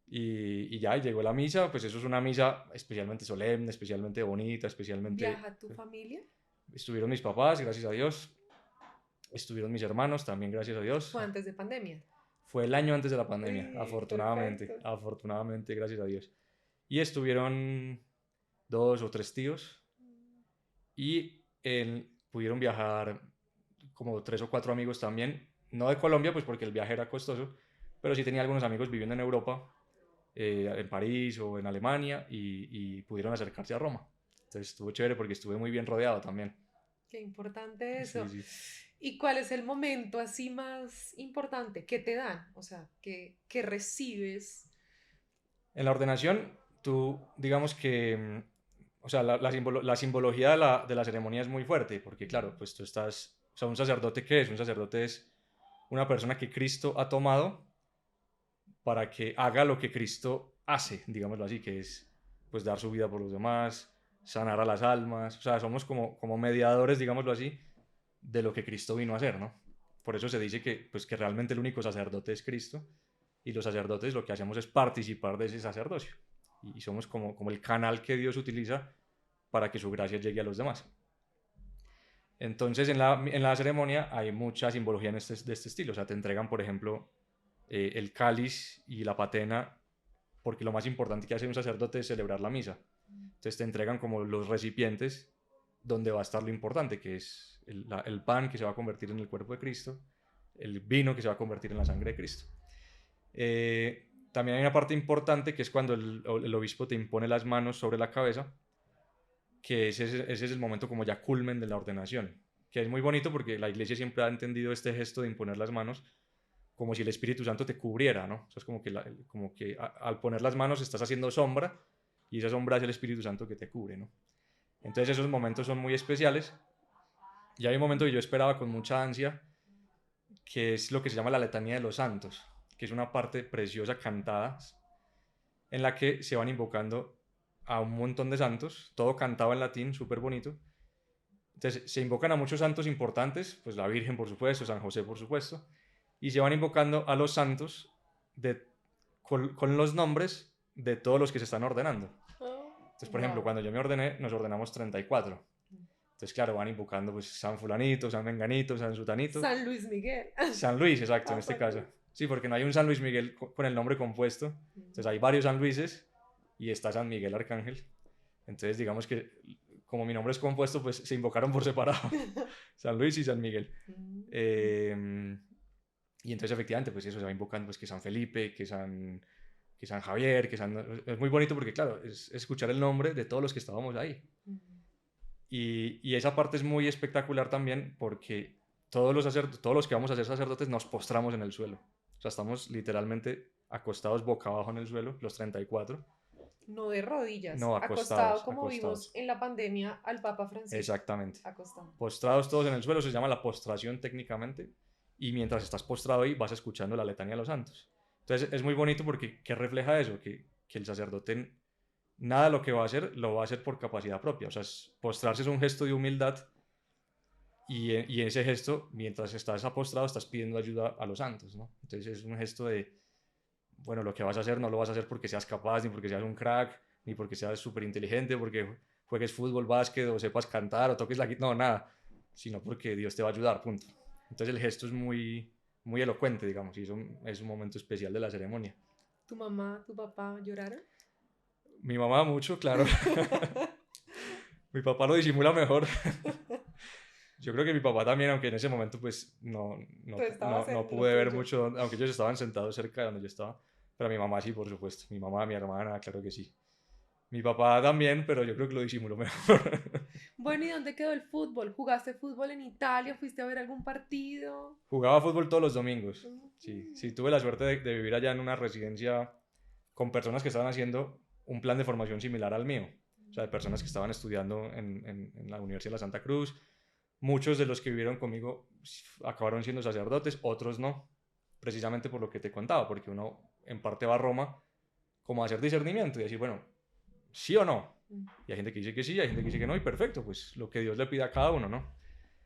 B: Y ya, llegó la misa, pues eso es una misa especialmente solemne, especialmente bonita, especialmente...
A: ¿Viaja tu familia?
B: Estuvieron mis papás, gracias a Dios. Estuvieron mis hermanos, también gracias a Dios.
A: Fue antes de pandemia.
B: Fue el año antes de la pandemia,
A: Sí,
B: afortunadamente,
A: perfecto.
B: afortunadamente, gracias a Dios. Y estuvieron 2 o 3 tíos y pudieron viajar como 3 o 4 amigos también, no de Colombia, pues porque el viaje era costoso, pero sí tenía algunos amigos viviendo en Europa, en París o en Alemania, y pudieron acercarse a Roma. Entonces estuvo chévere porque estuve muy bien rodeado también.
A: Qué importante eso.
B: Sí, sí.
A: ¿Y cuál es el momento así más importante que te dan? O sea, que recibes.
B: En la ordenación, tú, digamos que, o sea, la simbología de la ceremonia es muy fuerte, porque claro, pues tú estás, o sea, un sacerdote, ¿qué es? Un sacerdote es una persona que Cristo ha tomado para que haga lo que Cristo hace, digámoslo así, que es, pues, dar su vida por los demás, sanar a las almas, o sea, somos como mediadores, digámoslo así, de lo que Cristo vino a hacer, ¿no? Por eso se dice pues, que realmente el único sacerdote es Cristo, y los sacerdotes lo que hacemos es participar de ese sacerdocio, y somos como el canal que Dios utiliza para que su gracia llegue a los demás. Entonces, en la ceremonia hay mucha simbología de este estilo. O sea, te entregan, por ejemplo, el cáliz y la patena, porque lo más importante que hace un sacerdote es celebrar la misa. Entonces, te entregan como los recipientes donde va a estar lo importante, que es el pan que se va a convertir en el cuerpo de Cristo, el vino que se va a convertir en la sangre de Cristo. También hay una parte importante que es cuando el obispo te impone las manos sobre la cabeza, que ese es el momento como ya culmen de la ordenación. que es muy bonito porque la iglesia siempre ha entendido este gesto de imponer las manos como si el Espíritu Santo te cubriera, ¿no? O sea, es como que al poner las manos estás haciendo sombra y esa sombra es el Espíritu Santo que te cubre, ¿no? Entonces esos momentos son muy especiales y hay un momento que yo esperaba con mucha ansia, que es lo que se llama la letanía de los santos, que es una parte preciosa cantada en la que se van invocando a un montón de santos, todo cantado en latín, súper bonito. Entonces se invocan a muchos santos importantes, pues la Virgen por supuesto, San José por supuesto, y se van invocando a los santos con los nombres de todos los que se están ordenando. Entonces, por ejemplo, cuando yo me ordené, nos ordenamos 34. Entonces, claro, van invocando pues San Fulanito, San Menganito, San Sutanito.
A: San Luis Miguel.
B: San Luis, exacto, en este caso. Sí, porque no hay un San Luis Miguel con el nombre compuesto. Entonces hay varios San Luises y está San Miguel Arcángel. Entonces, digamos que como mi nombre es compuesto, pues se invocaron por separado. San Luis y San Miguel. Y entonces, efectivamente, pues eso se va invocando, pues que San Felipe, que San Javier, Es muy bonito porque, claro, es escuchar el nombre de todos los que estábamos ahí. Y esa parte es muy espectacular también porque todos los que vamos a ser sacerdotes nos postramos en el suelo. O sea, estamos literalmente acostados boca abajo en el suelo, los 34.
A: No de rodillas.
B: No,
A: acostado como vimos en la pandemia al Papa Francisco.
B: Exactamente.
A: Acostado.
B: Postrados todos en el suelo, se llama la postración técnicamente. Y mientras estás postrado ahí, vas escuchando la letanía de los santos. Entonces es muy bonito porque ¿qué refleja eso? Que el sacerdote nada de lo que va a hacer lo va a hacer por capacidad propia. O sea, postrarse es un gesto de humildad y en ese gesto, mientras estás postrado, estás pidiendo ayuda a los santos, ¿no? Entonces es un gesto de, bueno, lo que vas a hacer no lo vas a hacer porque seas capaz, ni porque seas un crack, ni porque seas súper inteligente, porque juegues fútbol, básquet, o sepas cantar, o toques la guitarra, no, nada, sino porque Dios te va a ayudar, punto. Entonces el gesto es muy, muy elocuente, digamos, y eso es un momento especial de la ceremonia.
A: ¿Tu mamá, tu papá lloraron?
B: Mi mamá mucho, claro. Mi papá lo disimula mejor. Yo creo que mi papá también, aunque en ese momento pues no pude ver mucho, aunque ellos estaban sentados cerca de donde yo estaba. Pero mi mamá sí, por supuesto. Mi mamá, mi hermana, claro que sí. Mi papá también, pero yo creo que lo disimuló mejor.
A: Bueno, ¿y dónde quedó el fútbol? ¿Jugaste fútbol en Italia? ¿Fuiste a ver algún partido?
B: Jugaba fútbol todos los domingos. Sí, tuve la suerte de vivir allá en una residencia con personas que estaban haciendo un plan de formación similar al mío. O sea, de personas que estaban estudiando en la Universidad de la Santa Cruz. Muchos de los que vivieron conmigo acabaron siendo sacerdotes, otros no, precisamente por lo que te contaba, porque uno en parte va a Roma como a hacer discernimiento y decir, bueno, sí o no. Y hay gente que dice que sí, hay gente que dice que no, y perfecto, pues lo que Dios le pida a cada uno, ¿no?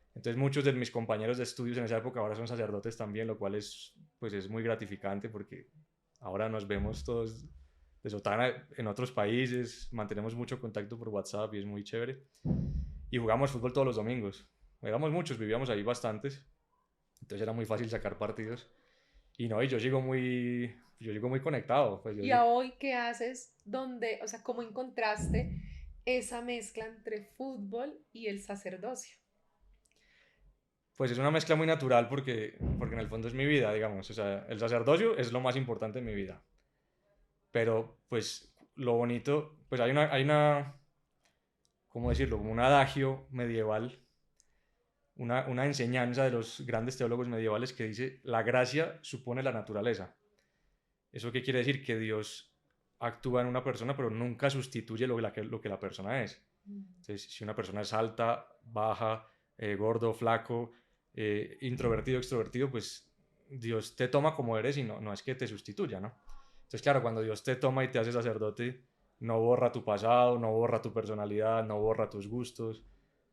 B: Entonces muchos de mis compañeros de estudios en esa época ahora son sacerdotes también, lo cual es muy gratificante porque ahora nos vemos todos de sotana en otros países, mantenemos mucho contacto por WhatsApp y es muy chévere. Y jugamos fútbol todos los domingos. Éramos muchos, vivíamos ahí bastantes, entonces era muy fácil sacar partidos. Y no, y yo sigo muy conectado. Pues
A: ¿Y a hoy qué haces? O sea, ¿cómo encontraste esa mezcla entre fútbol y el sacerdocio?
B: Pues es una mezcla muy natural porque en el fondo es mi vida, digamos. O sea, el sacerdocio es lo más importante en mi vida. Pero, pues, lo bonito, pues hay una ¿cómo decirlo? Como un adagio medieval, una enseñanza de los grandes teólogos medievales que dice, la gracia supone la naturaleza. ¿Eso qué quiere decir? Que Dios actúa en una persona, pero nunca sustituye lo que la persona es. Entonces, si una persona es alta, baja, gordo, flaco, introvertido, extrovertido, pues Dios te toma como eres y no es que te sustituya, ¿no? Entonces, claro, cuando Dios te toma y te hace sacerdote, no borra tu pasado, no borra tu personalidad, no borra tus gustos,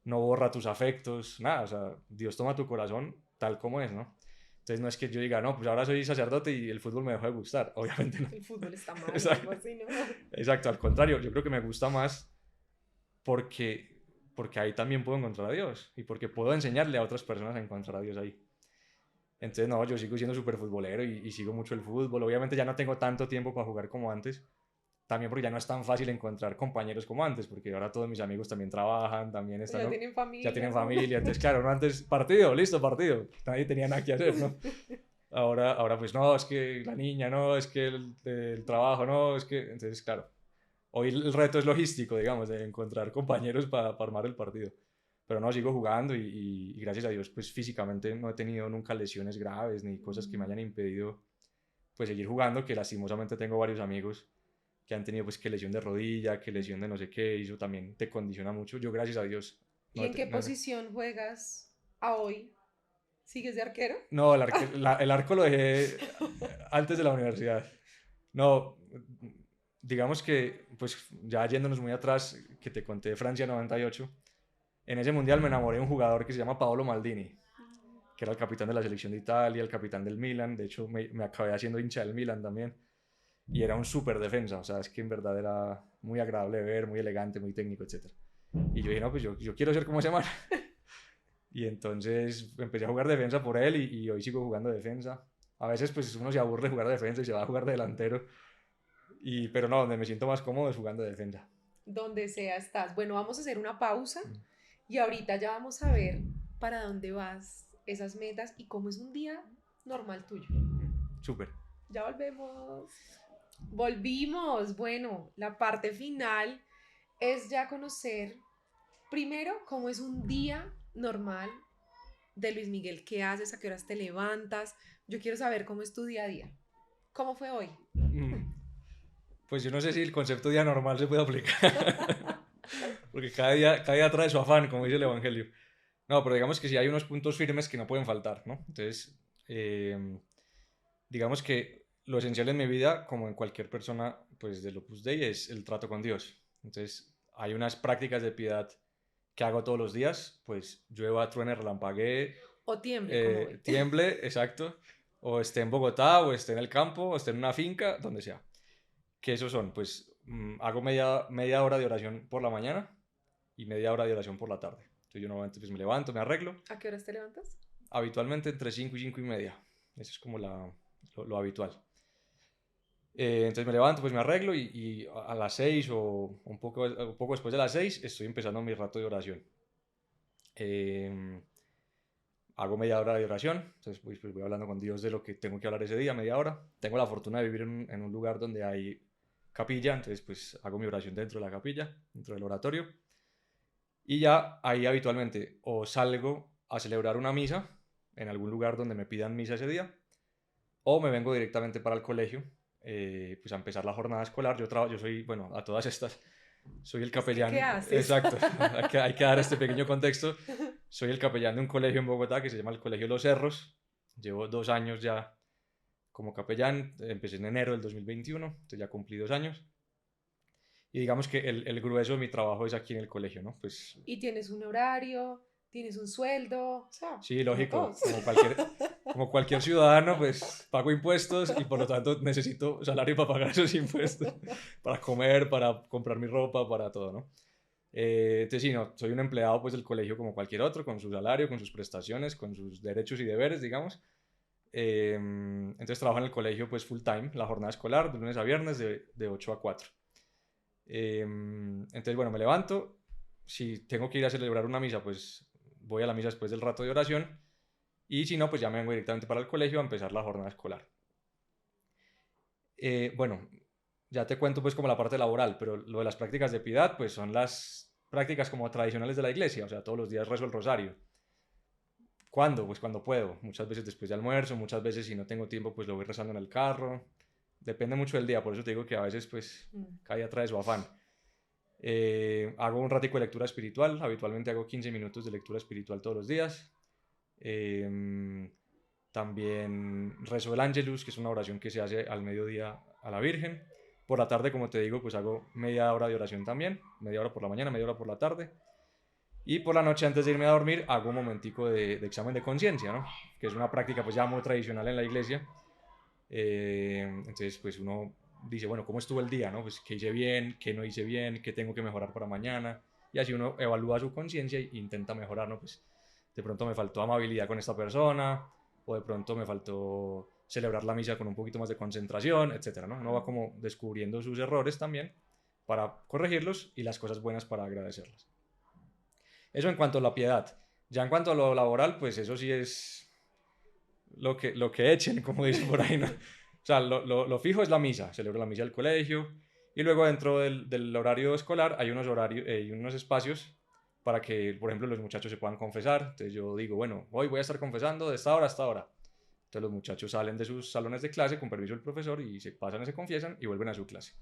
B: no borra tus afectos, nada, o sea, Dios toma tu corazón tal como es, ¿no? Entonces no es que yo diga, no, pues ahora soy sacerdote y el fútbol me dejó de gustar, obviamente no.
A: El fútbol está mal,
B: Exacto.
A: algo así, ¿no?
B: Exacto, al contrario, yo creo que me gusta más porque ahí también puedo encontrar a Dios y porque puedo enseñarle a otras personas a encontrar a Dios ahí. Entonces, no, yo sigo siendo súper futbolero y sigo mucho el fútbol. Obviamente ya no tengo tanto tiempo para jugar como antes. También porque ya no es tan fácil encontrar compañeros como antes, porque ahora todos mis amigos también trabajan, también están...
A: Ya tienen familia.
B: Ya tienen familia. Entonces, claro, no antes, partido, listo, partido. Nadie tenía nada que hacer, ¿no? Ahora pues no, es que la niña, no, es que el trabajo, no, es que... Entonces, claro, hoy el reto es logístico, digamos, de encontrar compañeros para armar el partido. pero no, sigo jugando y gracias a Dios, pues físicamente no he tenido nunca lesiones graves ni cosas que me hayan impedido pues seguir jugando, que lastimosamente tengo varios amigos que han tenido pues que lesión de rodilla, que lesión de no sé qué, y eso también te condiciona mucho. Yo gracias a Dios
A: ¿Y en qué posición juegas a hoy? ¿Sigues de arquero?
B: No, el arco lo dejé antes de la universidad. No, digamos que, pues ya yéndonos muy atrás, que te conté Francia 98, en ese mundial me enamoré de un jugador que se llama Paolo Maldini, que era el capitán de la selección de Italia, el capitán del Milan, de hecho me acabé haciendo hincha del Milan también, y era un súper defensa, o sea, es que en verdad era muy agradable de ver, muy elegante, muy técnico, etc. Y yo dije, no, pues yo quiero ser como ese man. Y entonces empecé a jugar defensa por él y hoy sigo jugando defensa. A veces pues uno se aburre de jugar de defensa y se va a jugar de delantero. Pero no, donde me siento más cómodo es jugando de defensa.
A: Donde sea estás. Bueno, vamos a hacer una pausa y ahorita ya vamos a ver para dónde vas, esas metas y cómo es un día normal tuyo.
B: Súper.
A: Ya volvemos. Volvimos. Bueno, la parte final es ya conocer primero cómo es un día normal de Luis Miguel. ¿Qué haces? ¿A qué horas te levantas? Yo quiero saber cómo es tu día a día. ¿Cómo fue hoy?
B: Pues yo no sé si el concepto de día normal se puede aplicar. Porque cada día trae su afán, como dice el Evangelio. No, pero digamos que sí hay unos puntos firmes que no pueden faltar, ¿no? Entonces, digamos que lo esencial en mi vida, como en cualquier persona pues, del Opus Dei, es el trato con Dios. Entonces, hay unas prácticas de piedad que hago todos los días, pues llueva, truene, relampaguee.
A: O tiemble,
B: tiemble, exacto. O esté en Bogotá, o esté en el campo, o esté en una finca, donde sea. Que esos son, pues, hago media hora de oración por la mañana y media hora de oración por la tarde. Entonces yo normalmente pues, me levanto, me arreglo.
A: ¿A qué horas te levantas?
B: Habitualmente entre 5 y 5 y media. Eso es como lo habitual. Entonces me levanto, pues me arreglo y a las 6 o un poco después de las 6 estoy empezando mi rato de oración. Hago media hora de oración, entonces pues voy hablando con Dios de lo que tengo que hablar ese día, media hora. Tengo la fortuna de vivir en un lugar donde hay capilla, entonces pues hago mi oración dentro de la capilla, dentro del oratorio. Y ya ahí habitualmente o salgo a celebrar una misa en algún lugar donde me pidan misa ese día, o me vengo directamente para el colegio, pues a empezar la jornada escolar. Yo soy, bueno, a todas estas, soy el capellán.
A: ¿Qué haces?
B: Exacto, hay que dar este pequeño contexto. Soy el capellán de un colegio en Bogotá que se llama el Colegio Los Cerros. Llevo 2 años ya como capellán, empecé en enero del 2021, entonces ya cumplí 2 años. Y digamos que el grueso de mi trabajo es aquí en el colegio, ¿no? Pues,
A: ¿Y tienes un horario? ¿Tienes un sueldo? O sea,
B: sí, lógico, como cualquier ciudadano, pues pago impuestos y por lo tanto necesito salario para pagar esos impuestos, para comer, para comprar mi ropa, para todo, ¿no? Entonces sí, no, soy un empleado pues del colegio como cualquier otro, con su salario, con sus prestaciones, con sus derechos y deberes, digamos. Entonces trabajo en el colegio pues full time, la jornada escolar, de lunes a viernes, de 8 a 4. Entonces, bueno, me levanto. Si tengo que ir a celebrar una misa, pues voy a la misa después del rato de oración. Y si no, pues ya me vengo directamente para el colegio a empezar la jornada escolar. Bueno, ya te cuento pues como la parte laboral, pero lo de las prácticas de piedad, pues son las prácticas como tradicionales de la iglesia. O sea, todos los días rezo el rosario. ¿Cuándo? Pues cuando puedo. Muchas veces después de almuerzo, muchas veces si no tengo tiempo, pues lo voy rezando en el carro. Depende mucho del día, por eso te digo que a veces pues cada día trae su afán. Hago un ratico de lectura espiritual, habitualmente hago 15 minutos de lectura espiritual todos los días. También rezo el Ángelus, que es una oración que se hace al mediodía a la Virgen. Por la tarde, como te digo, pues hago media hora de oración también, media hora por la mañana, media hora por la tarde. Y por la noche, antes de irme a dormir, hago un momentico de examen de conciencia, ¿no? Que es una práctica pues ya muy tradicional en la iglesia. Entonces, pues uno dice, bueno, ¿cómo estuvo el día? ¿No? Pues qué hice bien, qué no hice bien, qué tengo que mejorar para mañana. Y así uno evalúa su conciencia e intenta mejorar, ¿no? Pues de pronto me faltó amabilidad con esta persona, o de pronto me faltó celebrar la misa con un poquito más de concentración, etcétera, ¿no? Uno va como descubriendo sus errores también para corregirlos y las cosas buenas para agradecerlas. Eso en cuanto a la piedad. Ya en cuanto a lo laboral, pues eso sí es lo que echen, como dicen por ahí, ¿no? O sea, lo fijo es la misa, celebro la misa del colegio y luego dentro del horario escolar hay unos espacios para que, por ejemplo, los muchachos se puedan confesar. Entonces yo digo, bueno, hoy voy a estar confesando de esta hora a esta hora. Entonces los muchachos salen de sus salones de clase con permiso del profesor y se pasan y se confiesan y vuelven a su clase.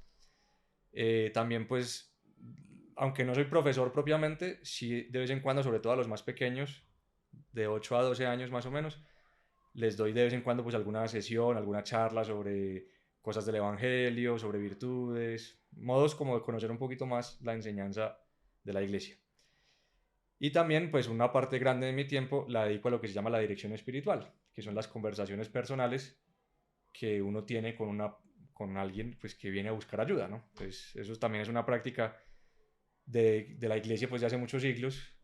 B: También pues, aunque no soy profesor propiamente, sí de vez en cuando, sobre todo a los más pequeños, de 8 a 12 años más o menos, les doy de vez en cuando pues alguna sesión, alguna charla sobre cosas del evangelio, sobre virtudes, modos como de conocer un poquito más la enseñanza de la iglesia. Y también pues una parte grande de mi tiempo la dedico a lo que se llama la dirección espiritual, que son las conversaciones personales que uno tiene con alguien pues que viene a buscar ayuda, ¿no? Entonces eso también es una práctica de la iglesia pues de hace muchos siglos,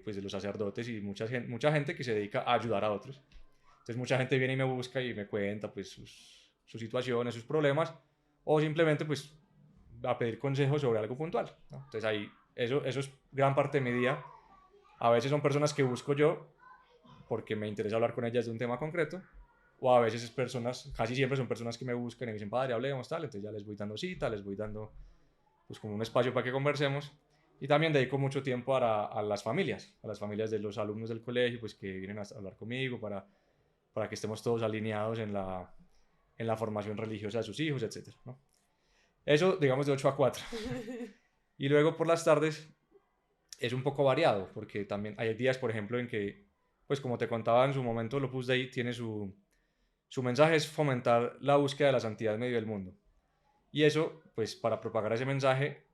B: pues, de los sacerdotes y mucha gente que se dedica a ayudar a otros. Entonces mucha gente viene y me busca y me cuenta pues sus situaciones, sus problemas, o simplemente pues a pedir consejos sobre algo puntual, ¿no? Entonces ahí eso es gran parte de mi día. A veces son personas que busco yo porque me interesa hablar con ellas de un tema concreto, o a veces es personas, casi siempre son personas que me buscan y me dicen, padre, hablemos, tal, entonces ya les voy dando cita, les voy dando pues como un espacio para que conversemos. Y también dedico mucho tiempo a las familias de los alumnos del colegio, pues que vienen a hablar conmigo para que estemos todos alineados en la formación religiosa de sus hijos, etc., ¿no? Eso, digamos, de 8 a 4. Y luego por las tardes es un poco variado, porque también hay días, por ejemplo, en que, pues como te contaba en su momento, el Opus Dei tiene su mensaje es fomentar la búsqueda de la santidad en medio del mundo. Y eso, pues para propagar ese mensaje,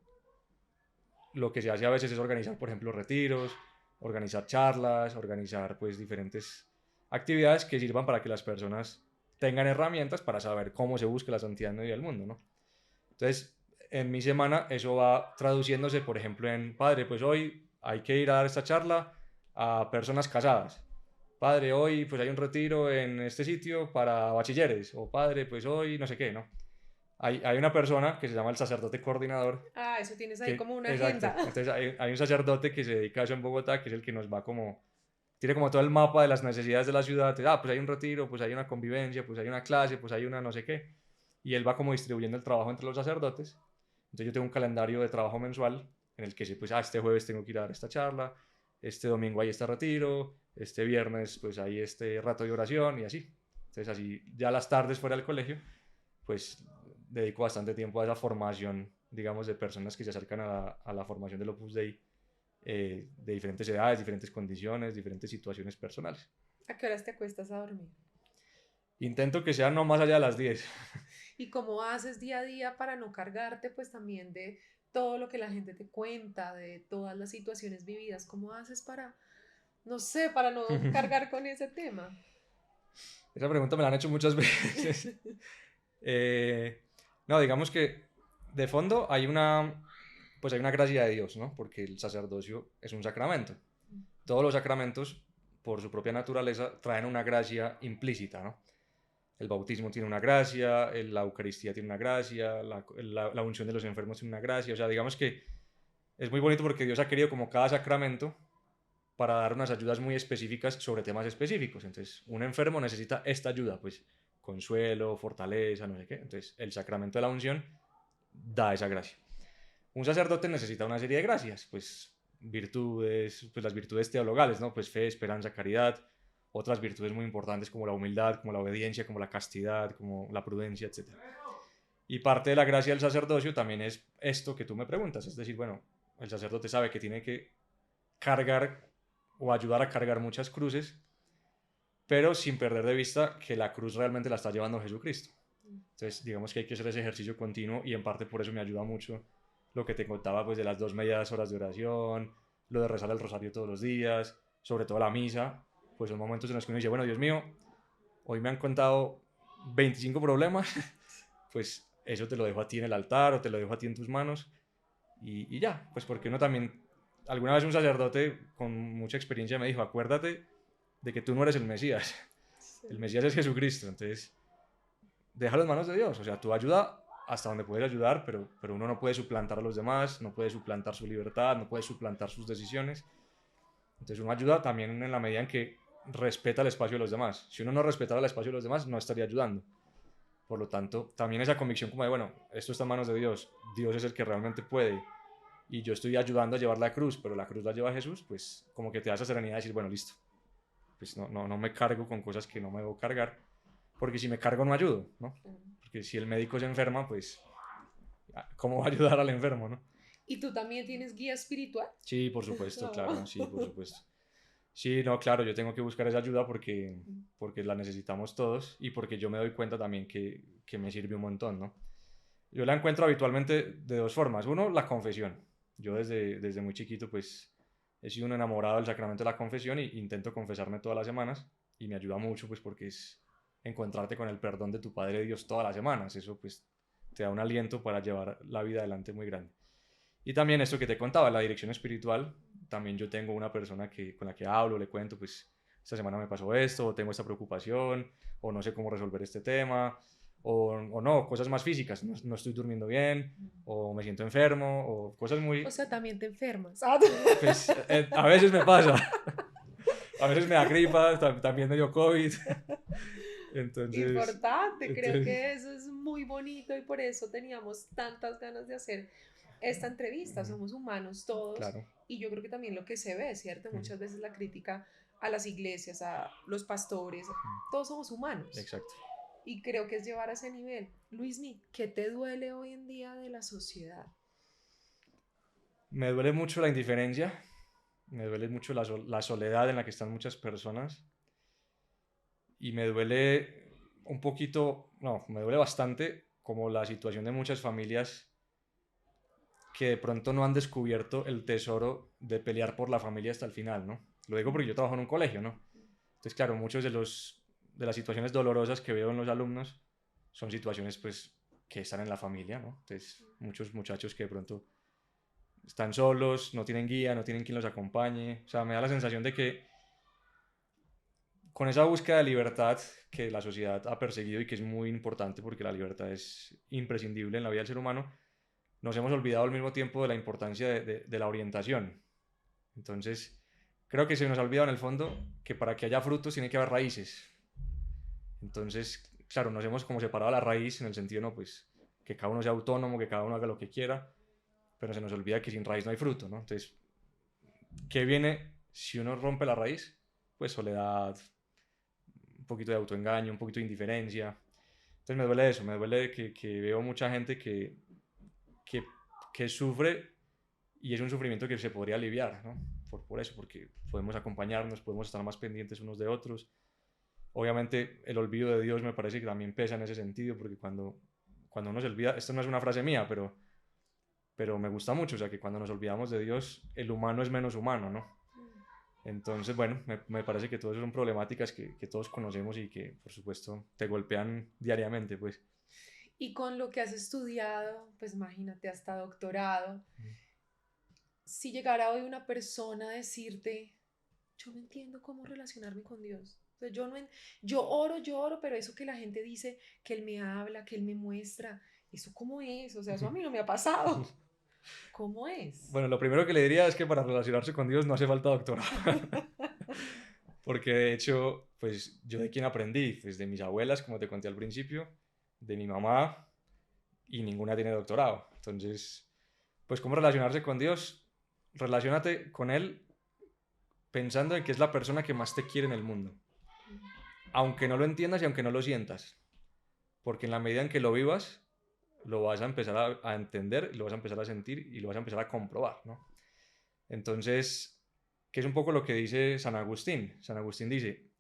B: lo que se hace a veces es organizar, por ejemplo, retiros, organizar charlas, organizar pues diferentes actividades que sirvan para que las personas tengan herramientas para saber cómo se busca la santidad en medio del mundo, ¿no? Entonces, en mi semana eso va traduciéndose, por ejemplo, en, padre, pues hoy hay que ir a dar esta charla a personas casadas. Padre, hoy pues hay un retiro en este sitio para bachilleres. O padre, pues hoy no sé qué, ¿no? Hay una persona que se llama el sacerdote coordinador.
A: Ah, eso tienes ahí como una
B: Exacto.
A: agenda.
B: Entonces hay un sacerdote que se dedica a eso en Bogotá, que es el que nos va como, tiene como todo el mapa de las necesidades de la ciudad. Pues hay un retiro, pues hay una convivencia, pues hay una clase, pues hay una no sé qué. Y él va como distribuyendo el trabajo entre los sacerdotes. Entonces yo tengo un calendario de trabajo mensual en el que sé, pues, este jueves tengo que ir a dar esta charla, este domingo hay este retiro, este viernes pues hay este rato de oración y así. Entonces así, ya las tardes fuera del colegio, pues dedico bastante tiempo a esa formación, digamos, de personas que se acercan a la formación del Opus Dei, de diferentes edades, diferentes condiciones, diferentes situaciones personales.
A: ¿A qué horas te acuestas a dormir?
B: Intento que sea no más allá de las 10.
A: ¿Y cómo haces día a día para no cargarte pues también de todo lo que la gente te cuenta, de todas las situaciones vividas? ¿Cómo haces para, no sé, para no cargar con ese tema?
B: Esa pregunta me la han hecho muchas veces. No, digamos que de fondo pues hay una gracia de Dios, ¿no? Porque el sacerdocio es un sacramento. Todos los sacramentos, por su propia naturaleza, traen una gracia implícita, ¿no? El bautismo tiene una gracia, la Eucaristía tiene una gracia, la unción de los enfermos tiene una gracia. O sea, digamos que es muy bonito porque Dios ha querido como cada sacramento para dar unas ayudas muy específicas sobre temas específicos. Entonces, un enfermo necesita esta ayuda, pues consuelo, fortaleza, no sé qué. Entonces, el sacramento de la unción da esa gracia. Un sacerdote necesita una serie de gracias, pues virtudes, pues las virtudes teologales, ¿no? Pues fe, esperanza, caridad, otras virtudes muy importantes como la humildad, como la obediencia, como la castidad, como la prudencia, etc. Y parte de la gracia del sacerdocio también es esto que tú me preguntas, es decir, bueno, el sacerdote sabe que tiene que cargar o ayudar a cargar muchas cruces, pero sin perder de vista que la cruz realmente la está llevando Jesucristo. Entonces, digamos que hay que hacer ese ejercicio continuo y en parte por eso me ayuda mucho lo que te contaba pues de las 2 medias horas de oración, lo de rezar el rosario todos los días, sobre todo la misa, pues son momentos en los que uno dice, bueno, Dios mío, hoy me han contado 25 problemas, pues eso te lo dejo a ti en el altar o te lo dejo a ti en tus manos y ya, pues porque uno también, alguna vez un sacerdote con mucha experiencia me dijo, acuérdate de que tú no eres el Mesías,
A: Sí.
B: el Mesías es Jesucristo, entonces déjalo en manos de Dios, o sea, tú ayuda hasta donde puedes ayudar, pero uno no puede suplantar a los demás, no puede suplantar su libertad, no puede suplantar sus decisiones. Entonces uno ayuda también en la medida en que respeta el espacio de los demás. Si uno no respetara el espacio de los demás, no estaría ayudando. Por lo tanto, también esa convicción como de, bueno, esto está en manos de Dios, Dios es el que realmente puede y yo estoy ayudando a llevar la cruz, pero la cruz la lleva Jesús, pues como que te da esa serenidad de decir, bueno, listo, pues no me cargo con cosas que no me debo cargar, porque si me cargo no ayudo, ¿no? Porque si el médico se enferma, pues, ¿cómo va a ayudar al enfermo, no?
A: ¿Y tú también tienes guía espiritual?
B: Sí, por supuesto,
A: No.
B: claro, sí, por supuesto. Sí, no, claro, yo tengo que buscar esa ayuda porque la necesitamos todos y porque yo me doy cuenta también que me sirve un montón, ¿no? Yo la encuentro habitualmente de dos formas. Uno, la confesión. Yo desde muy chiquito, pues, he sido un enamorado del sacramento de la confesión e intento confesarme todas las semanas y me ayuda mucho, pues, porque es encontrarte con el perdón de tu Padre Dios todas las semanas. Eso, pues, te da un aliento para llevar la vida adelante muy grande. Y también esto que te contaba, la dirección espiritual, también yo tengo una persona con la que hablo, le cuento, pues esta semana me pasó esto, o tengo esta preocupación, o no sé cómo resolver este tema, o no, cosas más físicas, no estoy durmiendo bien, o me siento enfermo, o cosas muy...
A: O sea, también te enfermas.
B: Pues a veces me pasa, a veces me da gripa, también me dio COVID.
A: Importante, creo
B: entonces,
A: que eso es muy bonito y por eso teníamos tantas ganas de hacer esta entrevista. Somos humanos todos
B: claro.
A: y yo creo que también lo que se ve, ¿cierto? Muchas veces la crítica a las iglesias, a los pastores, todos somos humanos
B: Exacto.
A: y creo que es llevar a ese nivel. Luismi, ¿qué te duele hoy en día de la sociedad?
B: Me duele mucho la indiferencia, me duele mucho la soledad en la que están muchas personas y me duele un poquito, no, me duele bastante como la situación de muchas familias que de pronto no han descubierto el tesoro de pelear por la familia hasta el final, ¿no? Lo digo porque yo trabajo en un colegio, ¿no? Entonces, claro, muchos de las situaciones dolorosas que veo en los alumnos son situaciones, pues, que están en la familia, ¿no? Entonces, muchos muchachos que de pronto están solos, no tienen guía, no tienen quien los acompañe. O sea, me da la sensación de que con esa búsqueda de libertad que la sociedad ha perseguido y que es muy importante porque la libertad es imprescindible en la vida del ser humano, nos hemos olvidado al mismo tiempo de la importancia de la orientación. Entonces, creo que se nos ha olvidado en el fondo que para que haya frutos tiene que haber raíces. Entonces, claro, nos hemos como separado la raíz en el sentido, no, pues, que cada uno sea autónomo, que cada uno haga lo que quiera, pero se nos olvida que sin raíz no hay fruto, ¿no? Entonces, ¿qué viene si uno rompe la raíz? Pues soledad, un poquito de autoengaño, un poquito de indiferencia. Entonces me duele eso, me duele que veo mucha gente que, que sufre y es un sufrimiento que se podría aliviar, ¿no? Por eso, porque podemos acompañarnos, podemos estar más pendientes unos de otros. Obviamente el olvido de Dios me parece que también pesa en ese sentido, porque cuando uno se olvida, esto no es una frase mía, pero me gusta mucho, o sea, que cuando nos olvidamos de Dios, el humano es menos humano, ¿no? Entonces, bueno, me parece que todas son problemáticas que todos conocemos y que, por supuesto, te golpean diariamente, pues.
A: Y con lo que has estudiado, pues imagínate, hasta doctorado, si llegara hoy una persona a decirte, yo no entiendo cómo relacionarme con Dios. O sea, yo oro, pero eso que la gente dice, que Él me habla, que Él me muestra, ¿eso cómo es? O sea, eso a mí no me ha pasado. ¿Cómo es?
B: Bueno, lo primero que le diría es que para relacionarse con Dios no hace falta doctorado. Porque de hecho, pues yo de quién aprendí, pues de mis abuelas, como te conté al principio, de mi mamá, y ninguna tiene doctorado. Entonces, pues cómo relacionarse con Dios, relaciónate con Él pensando en que es la persona que más te quiere en el mundo. Aunque no lo entiendas y aunque no lo sientas. Porque en la medida en que lo vivas, lo vas a empezar a entender, lo vas a empezar a sentir y lo vas a empezar a comprobar, ¿no? Entonces, que es un poco lo que dice San Agustín. San Agustín dice,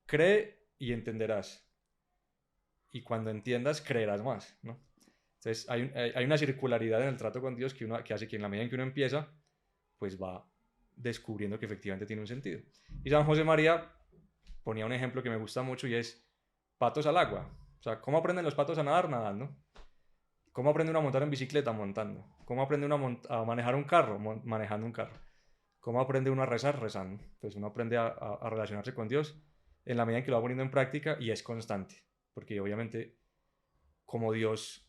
B: cree y entenderás. Y cuando entiendas, creerás más, ¿no? Entonces, hay una circularidad en el trato con Dios que hace que en la medida en que uno empieza, pues va descubriendo que efectivamente tiene un sentido. Y San José María ponía un ejemplo que me gusta mucho y es patos al agua. O sea, ¿cómo aprenden los patos a nadar? Nadando. ¿Cómo aprende uno a montar en bicicleta? Montando. ¿Cómo aprende uno a manejar un carro? Manejando un carro. ¿Cómo aprende uno a rezar? Rezando. Pues uno aprende a relacionarse con Dios en la medida en que lo va poniendo en práctica y es constante. Porque obviamente, como Dios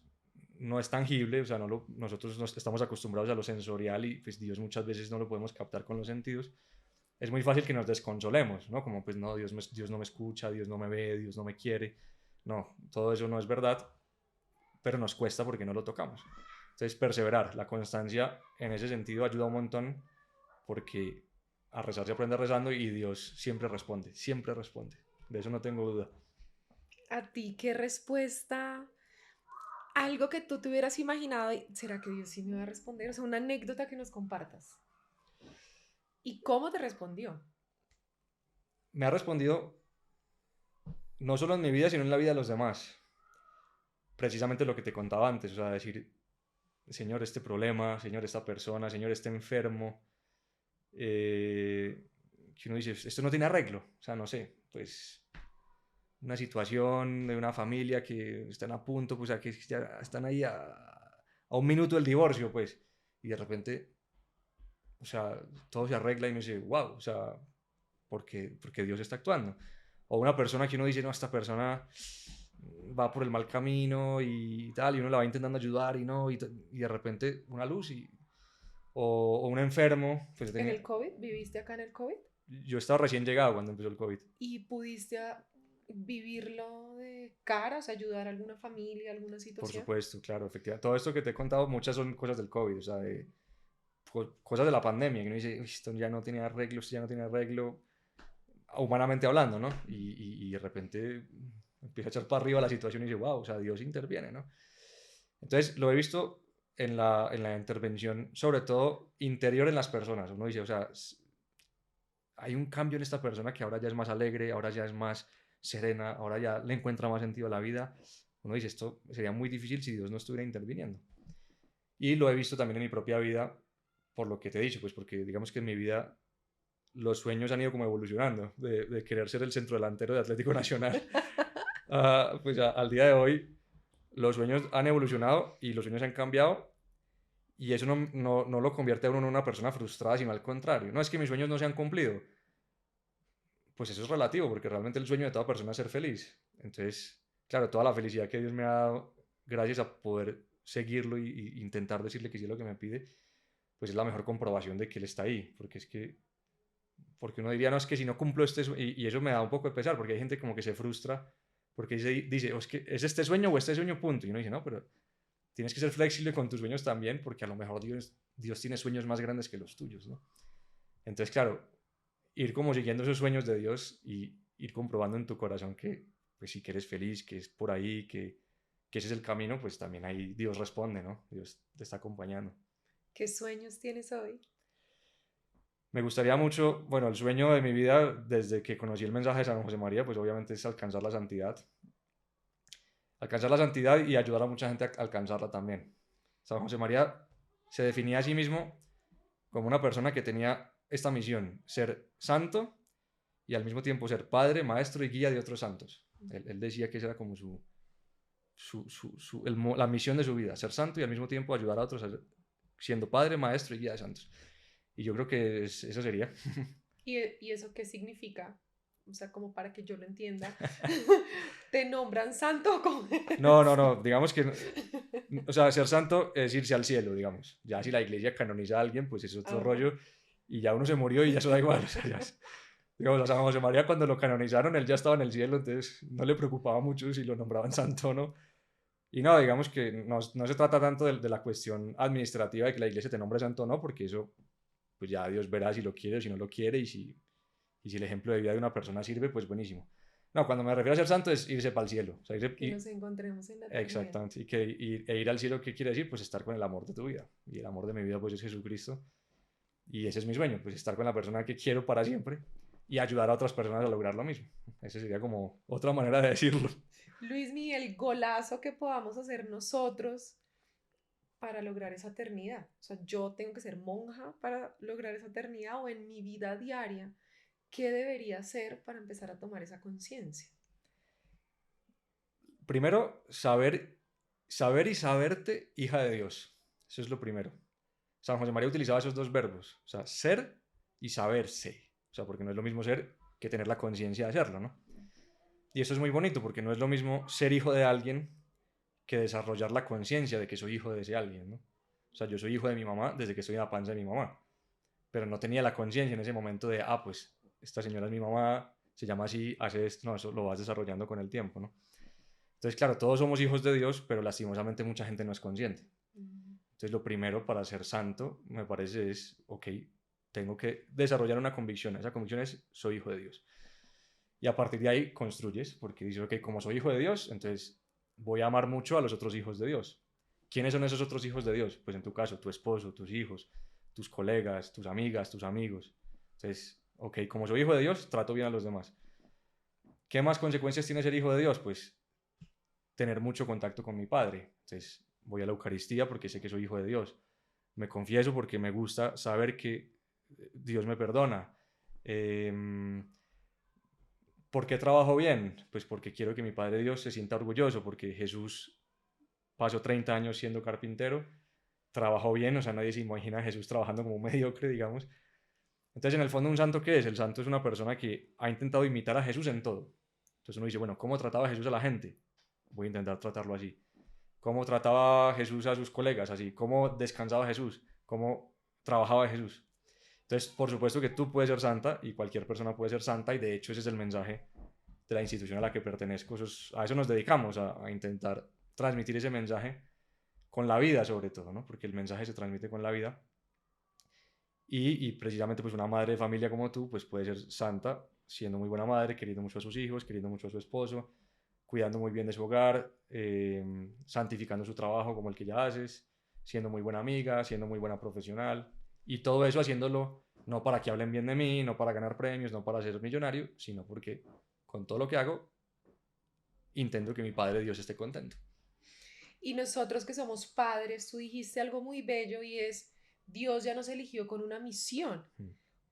B: no es tangible, o sea, nosotros estamos acostumbrados a lo sensorial y pues Dios muchas veces no lo podemos captar con los sentidos, es muy fácil que nos desconsolemos, ¿no? Como pues no, Dios no me escucha, Dios no me ve, Dios no me quiere. No, todo eso no es verdad, pero nos cuesta porque no lo tocamos. Entonces, perseverar, la constancia en ese sentido ayuda un montón porque a rezar se aprende rezando y Dios siempre responde, de eso no tengo duda.
A: ¿A ti qué respuesta? Algo que tú te hubieras imaginado, ¿será que Dios sí me va a responder? O sea, una anécdota que nos compartas. ¿Y cómo te respondió?
B: Me ha respondido no solo en mi vida, sino en la vida de los demás. Precisamente lo que te contaba antes, o sea, decir, Señor, este problema, Señor, esta persona, Señor, este enfermo, que uno dice, esto no tiene arreglo, o sea, no sé, pues una situación de una familia que están a punto, pues a que ya están ahí a un minuto del divorcio, pues, y de repente, o sea, todo se arregla y uno dice, wow, o sea, porque Dios está actuando. O una persona que uno dice, no, esta persona va por el mal camino y tal, y uno la va intentando ayudar y no, y de repente una luz, o un enfermo. Pues
A: ¿En el COVID? ¿Viviste acá en el COVID?
B: Yo estaba recién llegado cuando empezó el COVID.
A: ¿Y pudiste vivirlo de cara, o sea, ayudar a alguna familia, alguna
B: Por
A: situación?
B: supuesto, claro, efectivamente. Todo esto que te he contado, muchas son cosas del COVID, o sea, cosas de la pandemia, que uno dice, "Uy, esto ya no tiene arreglo, esto ya no tiene arreglo, humanamente hablando, ¿no? Y de repente empieza a echar para arriba la situación y dice, wow, o sea, Dios interviene, ¿no? Entonces, lo he visto en la intervención, sobre todo interior en las personas. Uno dice, o sea, hay un cambio en esta persona que ahora ya es más alegre, ahora ya es más serena, ahora ya le encuentra más sentido a la vida. Uno dice, esto sería muy difícil si Dios no estuviera interviniendo. Y lo he visto también en mi propia vida, por lo que te he dicho, pues porque digamos que en mi vida los sueños han ido como evolucionando, de querer ser el centro delantero de Atlético Nacional. Pues al día de hoy los sueños han evolucionado y los sueños han cambiado, y eso no lo convierte a uno en una persona frustrada, sino al contrario. No es que mis sueños no se han cumplido, pues eso es relativo, porque realmente el sueño de toda persona es ser feliz. Entonces, claro, toda la felicidad que Dios me ha dado gracias a poder seguirlo y intentar decirle que sí es lo que me pide, pues es la mejor comprobación de que Él está ahí, porque uno diría, no, es que si no cumplo este sueño, y eso me da un poco de pesar, porque hay gente como que se frustra, porque dice, es que es este sueño o este sueño, punto. Y uno dice, no, pero tienes que ser flexible con tus sueños también, porque a lo mejor Dios tiene sueños más grandes que los tuyos, ¿no? Entonces, claro, ir como siguiendo esos sueños de Dios y ir comprobando en tu corazón que, pues sí, que eres feliz, que es por ahí, que ese es el camino, pues también ahí Dios responde, ¿no? Dios te está acompañando.
A: ¿Qué sueños tienes hoy?
B: Me gustaría mucho, bueno, el sueño de mi vida desde que conocí el mensaje de San José María, pues obviamente es alcanzar la santidad. Alcanzar la santidad y ayudar a mucha gente a alcanzarla también. San José María se definía a sí mismo como una persona que tenía esta misión, ser santo y al mismo tiempo ser padre, maestro y guía de otros santos. Él decía que esa era como la misión de su vida, ser santo y al mismo tiempo ayudar a otros siendo padre, maestro y guía de santos. Y yo creo que eso sería.
A: ¿Y eso qué significa? O sea, como para que yo lo entienda. ¿Te nombran santo o cómo
B: No, digamos que, o sea, ser santo es irse al cielo, digamos. Ya si la iglesia canoniza a alguien, pues es otro
A: Ajá.
B: rollo y ya uno se murió y ya eso da igual. O sea, digamos, a San José María cuando lo canonizaron, él ya estaba en el cielo, entonces no le preocupaba mucho si lo nombraban santo o no. Y no, digamos que no se trata tanto de la cuestión administrativa de que la iglesia te nombre santo o no, porque eso, pues ya Dios verá si lo quiere o si no lo quiere, y si el ejemplo de vida de una persona sirve, pues buenísimo. No, cuando me refiero a ser santo es irse para el cielo. O sea,
A: Que nos encontremos en la eternidad.
B: exactamente. E ir al cielo, ¿qué quiere decir? Pues estar con el amor de tu vida. Y el amor de mi vida, pues es Jesucristo. Y ese es mi sueño, pues estar con la persona que quiero para siempre y ayudar a otras personas a lograr lo mismo. Esa sería como otra manera de decirlo.
A: Luis Miguel, golazo que podamos hacer nosotros para lograr esa eternidad. O sea, yo tengo que ser monja para lograr esa eternidad o en mi vida diaria, ¿qué debería hacer para empezar a tomar esa conciencia?
B: Primero, saber y saberte hija de Dios. Eso es lo primero. San José María utilizaba esos dos verbos, o sea, ser y saberse. O sea, porque no es lo mismo ser que tener la conciencia de hacerlo, ¿no? Y eso es muy bonito porque no es lo mismo ser hijo de alguien que desarrollar la conciencia de que soy hijo de ese alguien, ¿no? O sea, yo soy hijo de mi mamá desde que estoy en la panza de mi mamá, pero no tenía la conciencia en ese momento de, pues esta señora es mi mamá, se llama así, hace esto, no, eso lo vas desarrollando con el tiempo, ¿no? Entonces, claro, todos somos hijos de Dios, pero lastimosamente mucha gente no es consciente. Entonces lo primero para ser santo, me parece, es, ok, tengo que desarrollar una convicción. Esa convicción es, soy hijo de Dios. Y a partir de ahí construyes, porque dices, ok, como soy hijo de Dios, entonces voy a amar mucho a los otros hijos de Dios. ¿Quiénes son esos otros hijos de Dios? Pues en tu caso, tu esposo, tus hijos, tus colegas, tus amigas, tus amigos. Entonces, ok, como soy hijo de Dios, trato bien a los demás. ¿Qué más consecuencias tiene ser hijo de Dios? Pues tener mucho contacto con mi Padre. Entonces, voy a la Eucaristía porque sé que soy hijo de Dios. Me confieso porque me gusta saber que Dios me perdona. ¿Por qué trabajo bien? Pues porque quiero que mi Padre Dios se sienta orgulloso, porque Jesús pasó 30 años siendo carpintero, trabajó bien, o sea, nadie se imagina a Jesús trabajando como mediocre, digamos. Entonces, en el fondo, ¿un santo qué es? El santo es una persona que ha intentado imitar a Jesús en todo. Entonces uno dice, bueno, ¿cómo trataba Jesús a la gente? Voy a intentar tratarlo así. ¿Cómo trataba Jesús a sus colegas? Así. ¿Cómo descansaba Jesús? ¿Cómo trabajaba Jesús? Entonces, por supuesto que tú puedes ser santa y cualquier persona puede ser santa y de hecho ese es el mensaje de la institución a la que pertenezco. A eso nos dedicamos, a intentar transmitir ese mensaje con la vida sobre todo, ¿no? Porque el mensaje se transmite con la vida. Y precisamente pues una madre de familia como tú pues puede ser santa siendo muy buena madre, queriendo mucho a sus hijos, queriendo mucho a su esposo, cuidando muy bien de su hogar, santificando su trabajo como el que ya haces, siendo muy buena amiga, siendo muy buena profesional y todo eso haciéndolo no para que hablen bien de mí, no para ganar premios, no para ser millonario, sino porque con todo lo que hago intento que mi Padre Dios esté contento.
A: Y nosotros que somos padres, tú dijiste algo muy bello y es, Dios ya nos eligió con una misión.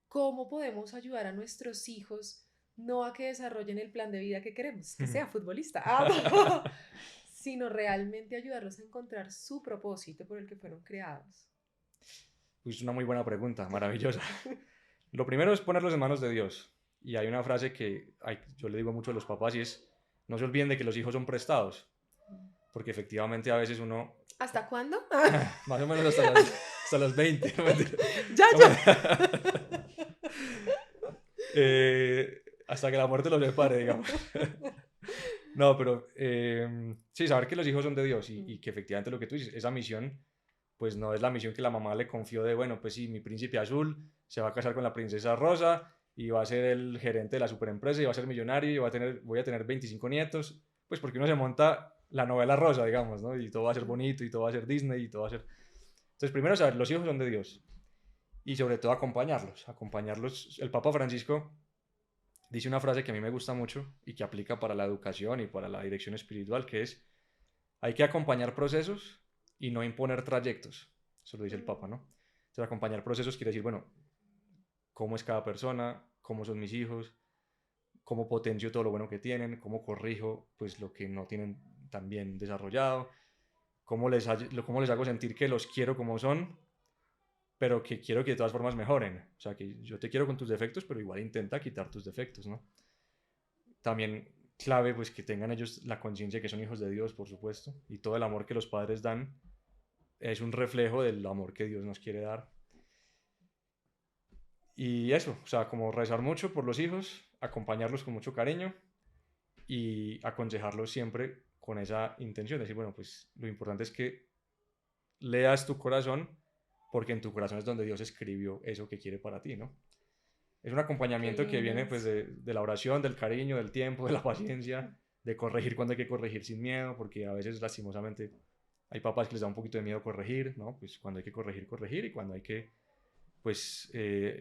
A: ¿Cómo podemos ayudar a nuestros hijos no a que desarrollen el plan de vida que queremos, que sea futbolista, sino realmente ayudarlos a encontrar su propósito por el que fueron creados?
B: Pues es una muy buena pregunta, maravillosa. Lo primero es ponerlos en manos de Dios. Y hay una frase que yo le digo mucho a los papás y es, no se olviden de que los hijos son prestados. Porque efectivamente a veces uno...
A: ¿Hasta cuándo?
B: Más o menos hasta los 20.
A: Ya.
B: Hasta que la muerte los separe, digamos. No, pero sí, saber que los hijos son de Dios y que efectivamente lo que tú dices, esa misión, pues no es la misión que la mamá le confió de, bueno, pues sí, mi príncipe azul se va a casar con la princesa rosa y va a ser el gerente de la superempresa y va a ser millonario y voy a tener 25 nietos, pues porque uno se monta la novela rosa, digamos, ¿no? Y todo va a ser bonito y todo va a ser Disney y todo va a ser... Entonces, primero saber, los hijos son de Dios y sobre todo acompañarlos. El Papa Francisco dice una frase que a mí me gusta mucho y que aplica para la educación y para la dirección espiritual, que es, hay que acompañar procesos y no imponer trayectos. Eso lo dice el Papa, ¿no? Entonces, acompañar procesos quiere decir, bueno, cómo es cada persona, cómo son mis hijos, cómo potencio todo lo bueno que tienen, cómo corrijo pues lo que no tienen tan bien desarrollado, cómo les hago sentir que los quiero como son, pero que quiero que de todas formas mejoren. O sea, que yo te quiero con tus defectos, pero igual intenta quitar tus defectos, ¿no? También clave, pues, que tengan ellos la conciencia de que son hijos de Dios, por supuesto, y todo el amor que los padres dan es un reflejo del amor que Dios nos quiere dar. Y eso, o sea, como rezar mucho por los hijos, acompañarlos con mucho cariño y aconsejarlos siempre con esa intención, decir, bueno, pues lo importante es que leas tu corazón, porque en tu corazón es donde Dios escribió eso que quiere para ti, ¿no? Es un acompañamiento que viene pues de la oración, del cariño, del tiempo, de la paciencia, de corregir cuando hay que corregir sin miedo, porque a veces lastimosamente hay papás que les da un poquito de miedo corregir, ¿no? Pues cuando hay que corregir, corregir, y cuando hay que pues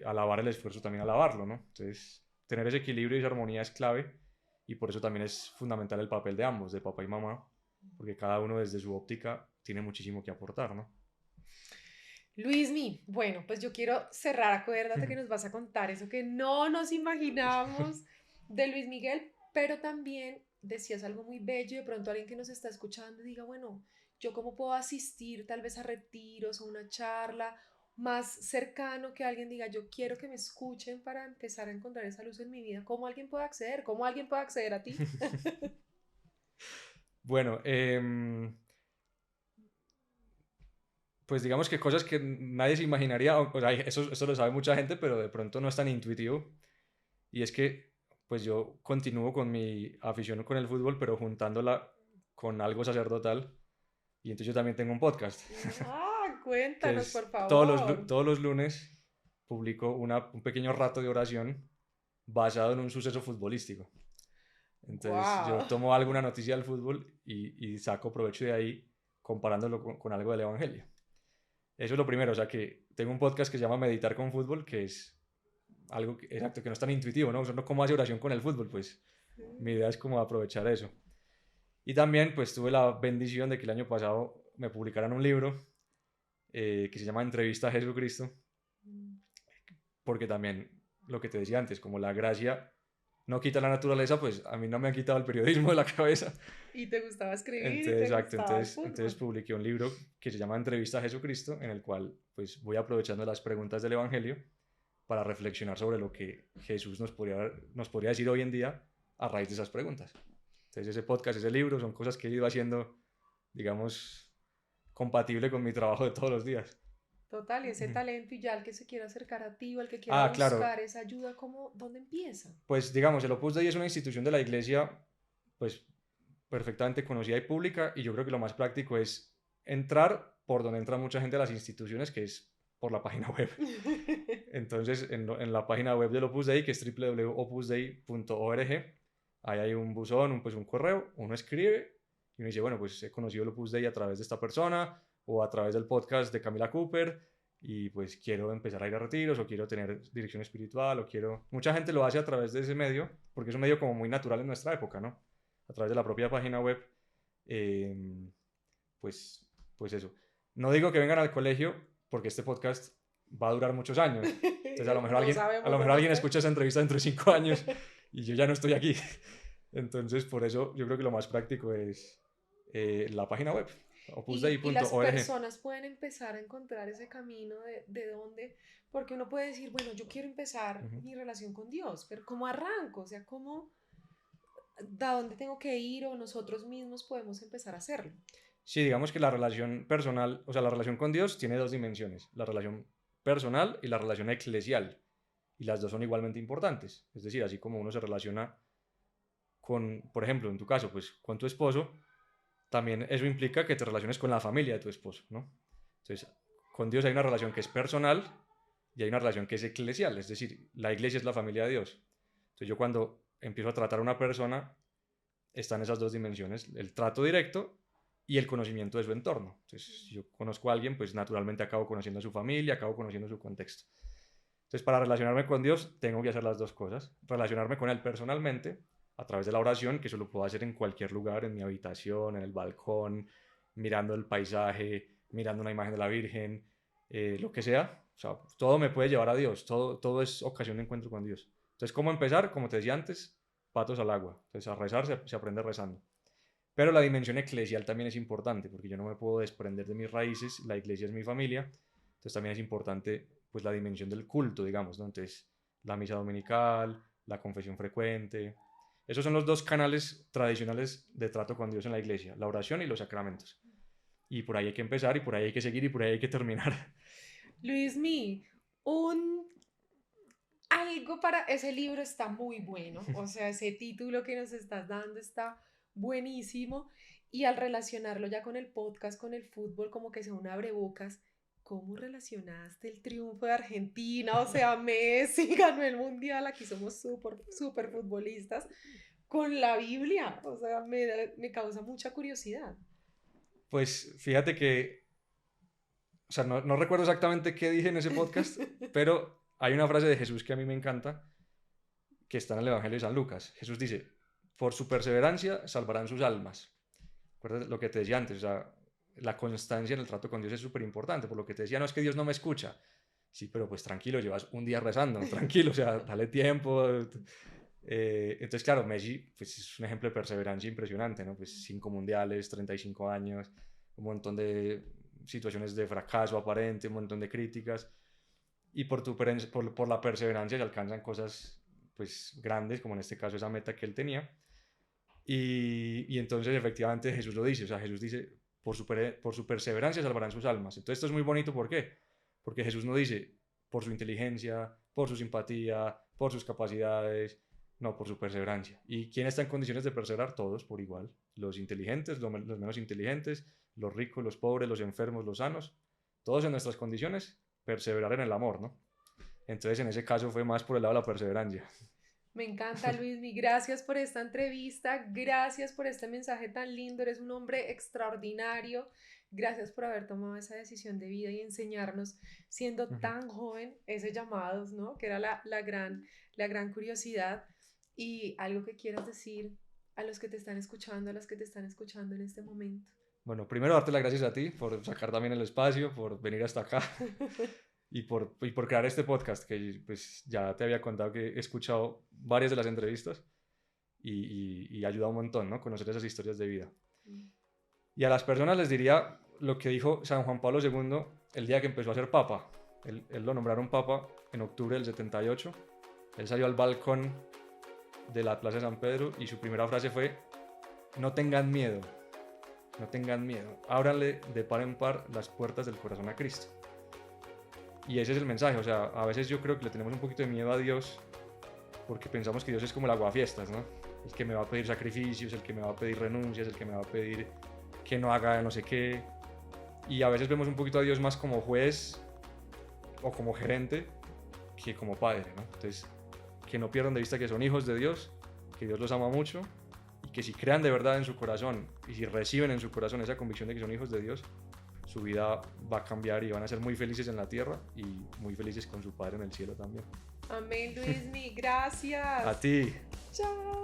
B: alabar el esfuerzo, también alabarlo, ¿no? Entonces, tener ese equilibrio y esa armonía es clave, y por eso también es fundamental el papel de ambos, de papá y mamá, porque cada uno desde su óptica tiene muchísimo que aportar, ¿no?
A: Luismi, bueno, pues yo quiero cerrar, acuérdate que nos vas a contar eso que no nos imaginábamos de Luis Miguel, pero también decías algo muy bello y de pronto alguien que nos está escuchando diga, bueno, yo cómo puedo asistir tal vez a retiros o una charla más cercano, que alguien diga, yo quiero que me escuchen para empezar a encontrar esa luz en mi vida. ¿Cómo alguien puede acceder? ¿Cómo alguien puede acceder a ti?
B: Bueno, pues digamos que cosas que nadie se imaginaría, o sea, eso lo sabe mucha gente, pero de pronto no es tan intuitivo. Y es que, pues yo continúo con mi afición con el fútbol, pero juntándola con algo sacerdotal. Y entonces yo también tengo un podcast.
A: Ah, Cuéntanos, por
B: todos
A: favor.
B: los lunes publico un pequeño rato de oración basado en un suceso futbolístico. Entonces yo
A: Wow.
B: tomo alguna noticia del fútbol y saco provecho de ahí comparándolo con algo del Evangelio. Eso es lo primero, o sea que tengo un podcast que se llama Meditar con Fútbol, que es algo exacto, que no es tan intuitivo, ¿no? O sea, no como hace oración con el fútbol, pues mi idea es como aprovechar eso. Y también pues tuve la bendición de que el año pasado me publicaran un libro que se llama Entrevista a Jesucristo, porque también lo que te decía antes, como la gracia no quita la naturaleza, pues a mí no me han quitado el periodismo de la cabeza.
A: Y te gustaba escribir y
B: Entonces,
A: te
B: exacto,
A: gustaba el
B: entonces
A: fútbol.
B: publiqué un libro que se llama Entrevista a Jesucristo, en el cual pues voy aprovechando las preguntas del Evangelio para reflexionar sobre lo que Jesús nos podría decir hoy en día a raíz de esas preguntas. Entonces ese podcast, ese libro, son cosas que he ido haciendo, digamos, compatible con mi trabajo de todos los días.
A: Total, y ese talento y ya el que se quiera acercar a ti o el que quiera
B: Ah, claro,
A: buscar esa ayuda, ¿cómo, dónde empieza?
B: pues digamos, el Opus Dei es una institución de la iglesia, pues perfectamente conocida y pública, y yo creo que lo más práctico es entrar por donde entra mucha gente a las instituciones, que es por la página web. Entonces, en la página web del Opus Dei, que es www.opusdei.org, ahí hay un buzón, pues un correo, uno escribe y uno dice, bueno, pues he conocido el Opus Dei a través de esta persona o a través del podcast de Camila Cooper y pues quiero empezar a ir a retiros o quiero tener dirección espiritual o quiero... Mucha gente lo hace a través de ese medio porque es un medio como muy natural en nuestra época, ¿no? A través de la propia página web, eh, pues, pues eso. No digo que vengan al colegio porque este podcast va a durar muchos años. Entonces
A: No
B: a
A: sabemos
B: lo mejor
A: dónde
B: alguien
A: esté.
B: escucha esa entrevista dentro de 5 años y yo ya no estoy aquí. Entonces por eso yo creo que lo más práctico es la página web,
A: Y las
B: opusdei.org.
A: personas pueden empezar a encontrar ese camino de dónde, porque uno puede decir, bueno, yo quiero empezar
B: Uh-huh.
A: mi relación con Dios, pero ¿cómo arranco? O sea, ¿cómo, a dónde tengo que ir o nosotros mismos podemos empezar a hacerlo?
B: Sí, digamos que la relación personal, o sea, la relación con Dios tiene dos dimensiones, la relación personal y la relación eclesial. Y las dos son igualmente importantes. Es decir, así como uno se relaciona con, por ejemplo, en tu caso, pues con tu esposo, también eso implica que te relaciones con la familia de tu esposo, ¿no? Entonces, con Dios hay una relación que es personal y hay una relación que es eclesial, es decir, la iglesia es la familia de Dios. Entonces, yo cuando empiezo a tratar a una persona, están esas dos dimensiones, el trato directo y el conocimiento de su entorno. Entonces, si yo conozco a alguien, pues naturalmente acabo conociendo a su familia, acabo conociendo su contexto. Entonces, para relacionarme con Dios, tengo que hacer las dos cosas. Relacionarme con Él personalmente, a través de la oración, que eso lo puedo hacer en cualquier lugar, en mi habitación, en el balcón, mirando el paisaje, mirando una imagen de la Virgen, lo que sea. O sea, todo me puede llevar a Dios, todo es ocasión de encuentro con Dios. Entonces, ¿cómo empezar? Como te decía antes, patos al agua. Entonces, a rezar se aprende rezando. Pero la dimensión eclesial también es importante, porque yo no me puedo desprender de mis raíces, la iglesia es mi familia, entonces también es importante pues la dimensión del culto, digamos, ¿no? Entonces, la misa dominical, la confesión frecuente, esos son los dos canales tradicionales de trato con Dios en la iglesia, la oración y los sacramentos. Y por ahí hay que empezar, y por ahí hay que seguir, y por ahí hay que terminar.
A: Luismi, un algo para ese libro está muy bueno, o sea, ese título que nos estás dando está buenísimo y al relacionarlo ya con el podcast, con el fútbol, como que sea un abrebocas. ¿Cómo relacionaste el triunfo de Argentina? O sea, Messi ganó el mundial, aquí somos súper futbolistas, con la Biblia. O sea, me causa mucha curiosidad.
B: Pues fíjate que, o sea, no recuerdo exactamente qué dije en ese podcast, pero hay una frase de Jesús que a mí me encanta, que está en el Evangelio de San Lucas. Jesús dice, por su perseverancia salvarán sus almas. ¿Recuerdas lo que te decía antes? O sea, la constancia en el trato con Dios es súper importante. Por lo que te decía, no es que Dios no me escucha. Sí, pero pues tranquilo, llevas un día rezando, tranquilo, o sea, dale tiempo. Entonces, claro, Messi pues, es un ejemplo de perseverancia impresionante, ¿no? Pues 5 mundiales, 35 años, un montón de situaciones de fracaso aparente, un montón de críticas. Y por la perseverancia se alcanzan cosas pues grandes, como en este caso esa meta que él tenía. Y entonces efectivamente Jesús lo dice, o sea, Jesús dice, por su perseverancia salvarán sus almas. Entonces esto es muy bonito, ¿por qué? Porque Jesús no dice por su inteligencia, por su simpatía, por sus capacidades, no, por su perseverancia. ¿Y quién está en condiciones de perseverar? Todos por igual. Los inteligentes, los menos inteligentes, los ricos, los pobres, los enfermos, los sanos, todos en nuestras condiciones, perseverar en el amor, ¿no? Entonces, en ese caso fue más por el lado de la perseverancia.
A: Me encanta, Luismi. Gracias por esta entrevista. Gracias por este mensaje tan lindo. Eres un hombre extraordinario. Gracias por haber tomado esa decisión de vida y enseñarnos, siendo tan joven, ese llamado, ¿no? Que era la gran curiosidad. Y algo que quieras decir a los que te están escuchando, a las que te están escuchando en este momento.
B: Bueno, primero darte las gracias a ti por sacar también el espacio, por venir hasta acá. Y por crear este podcast, que pues ya te había contado que he escuchado varias de las entrevistas y ayuda un montón, ¿no? Conocer esas historias de vida. Y a las personas les diría lo que dijo San Juan Pablo II el día que empezó a ser papa. Él lo nombraron papa en octubre del 78. Él salió al balcón de la Plaza de San Pedro y su primera frase fue: no tengan miedo, no tengan miedo, ábranle de par en par las puertas del corazón a Cristo. Y ese es el mensaje, o sea, a veces yo creo que le tenemos un poquito de miedo a Dios porque pensamos que Dios es como el aguafiestas, ¿no? El que me va a pedir sacrificios, el que me va a pedir renuncias, el que me va a pedir que no haga no sé qué. Y a veces vemos un poquito a Dios más como juez o como gerente que como padre, ¿no? Entonces, que no pierdan de vista que son hijos de Dios, que Dios los ama mucho y que si crean de verdad en su corazón y si reciben en su corazón esa convicción de que son hijos de Dios, su vida va a cambiar y van a ser muy felices en la tierra y muy felices con su Padre en el cielo también.
A: Amén, Luismi. Gracias.
B: A ti.
A: Chao.